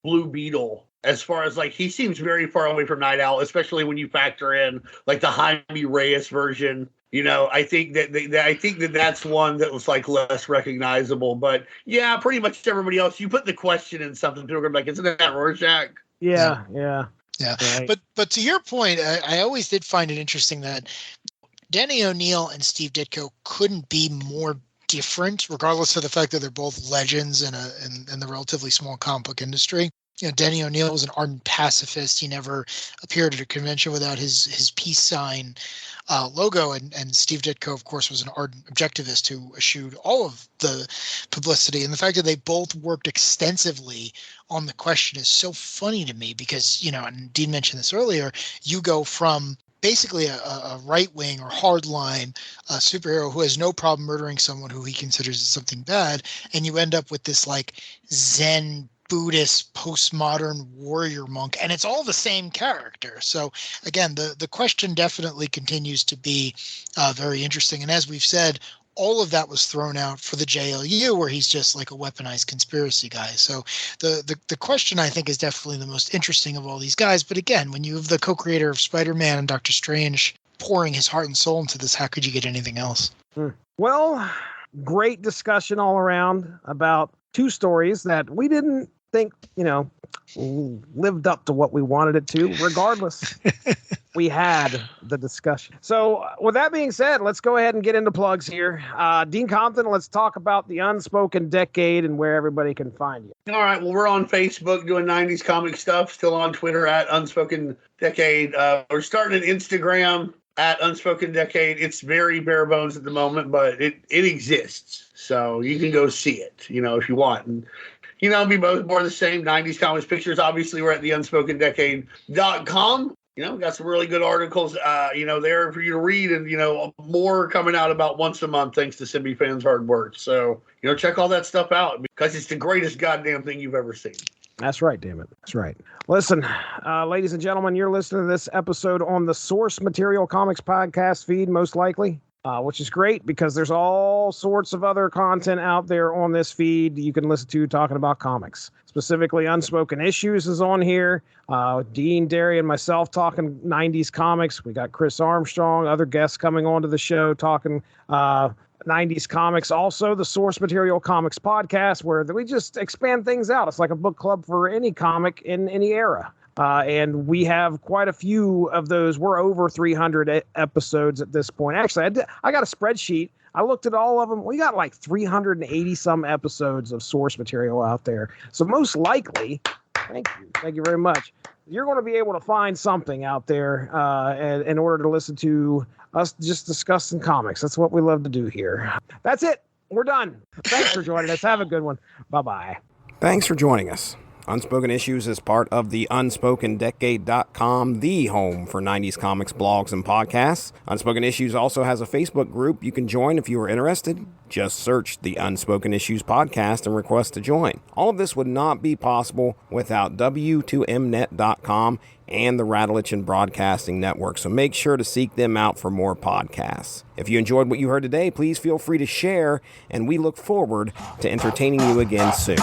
Blue Beetle. As far as like, he seems very far away from Night Owl, especially when you factor in like the Jaime Reyes version. You know, I think that that's one that was like less recognizable. But yeah, pretty much everybody else. You put the question in something, people are gonna be like, "Isn't that Rorschach?" Yeah. Right. But to your point, I always did find it interesting that Denny O'Neil and Steve Ditko couldn't be more different, regardless of the fact that they're both legends in the relatively small comic book industry. You know, Denny O'Neil was an ardent pacifist. He never appeared at a convention without his peace sign logo. And Steve Ditko, of course, was an ardent objectivist who eschewed all of the publicity. And the fact that they both worked extensively on the question is so funny to me because, you know, and Dean mentioned this earlier, you go from basically a right-wing or hardline superhero who has no problem murdering someone who he considers as something bad, and you end up with this like Zen Buddhist postmodern warrior monk, and it's all the same character. So again, the question definitely continues to be very interesting. And as we've said, all of that was thrown out for the JLU, where he's just like a weaponized conspiracy guy. So the question, I think, is definitely the most interesting of all these guys. But again, when you have the co-creator of Spider-Man and Doctor Strange pouring his heart and soul into this, how could you get anything else? Well, great discussion all around about two stories that we didn't think, you know, lived up to what we wanted it to. Regardless, we had the discussion. So with that being said, let's go ahead and get into plugs here. Dean Compton, let's talk about the Unspoken Decade and where everybody can find you. All right. Well, we're on Facebook doing 90s comic stuff, still on Twitter at Unspoken Decade. We're starting an Instagram at Unspoken Decade. It's very bare bones at the moment, but it exists. So you can go see it, you know, if you want. And you know, be both more the same 90s comics pictures. Obviously, we're at the UnspokenDecade.com. You know, we got some really good articles, you know, there for you to read, and, you know, more coming out about once a month thanks to Simbi fans' hard work. So, you know, check all that stuff out because it's the greatest goddamn thing you've ever seen. That's right, damn it. That's right. Listen, ladies and gentlemen, you're listening to this episode on the Source Material Comics podcast feed, most likely. Which is great because there's all sorts of other content out there on this feed you can listen to talking about comics. Specifically, Unspoken Issues is on here. Dean, Darry, and myself talking 90s comics. We got Chris Armstrong, other guests coming onto the show talking 90s comics. Also, the Source Material Comics podcast, where we just expand things out. It's like a book club for any comic in any era. And we have quite a few of those. We're over 300 episodes at this point. Actually, I got a spreadsheet. I looked at all of them. We got like 380 some episodes of source material out there. So most likely, thank you very much, you're going to be able to find something out there in order to listen to us just discussing comics. That's what we love to do here. That's it. We're done. Thanks for joining us. Have a good one. Bye-bye. Thanks for joining us. Unspoken Issues is part of the UnspokenDecade.com, the home for 90s comics, blogs, and podcasts. Unspoken Issues also has a Facebook group you can join if you are interested. Just search the Unspoken Issues podcast and request to join. All of this would not be possible without W2Mnet.com and the Rattleitch Broadcasting Network, so make sure to seek them out for more podcasts. If you enjoyed what you heard today, please feel free to share, and we look forward to entertaining you again soon.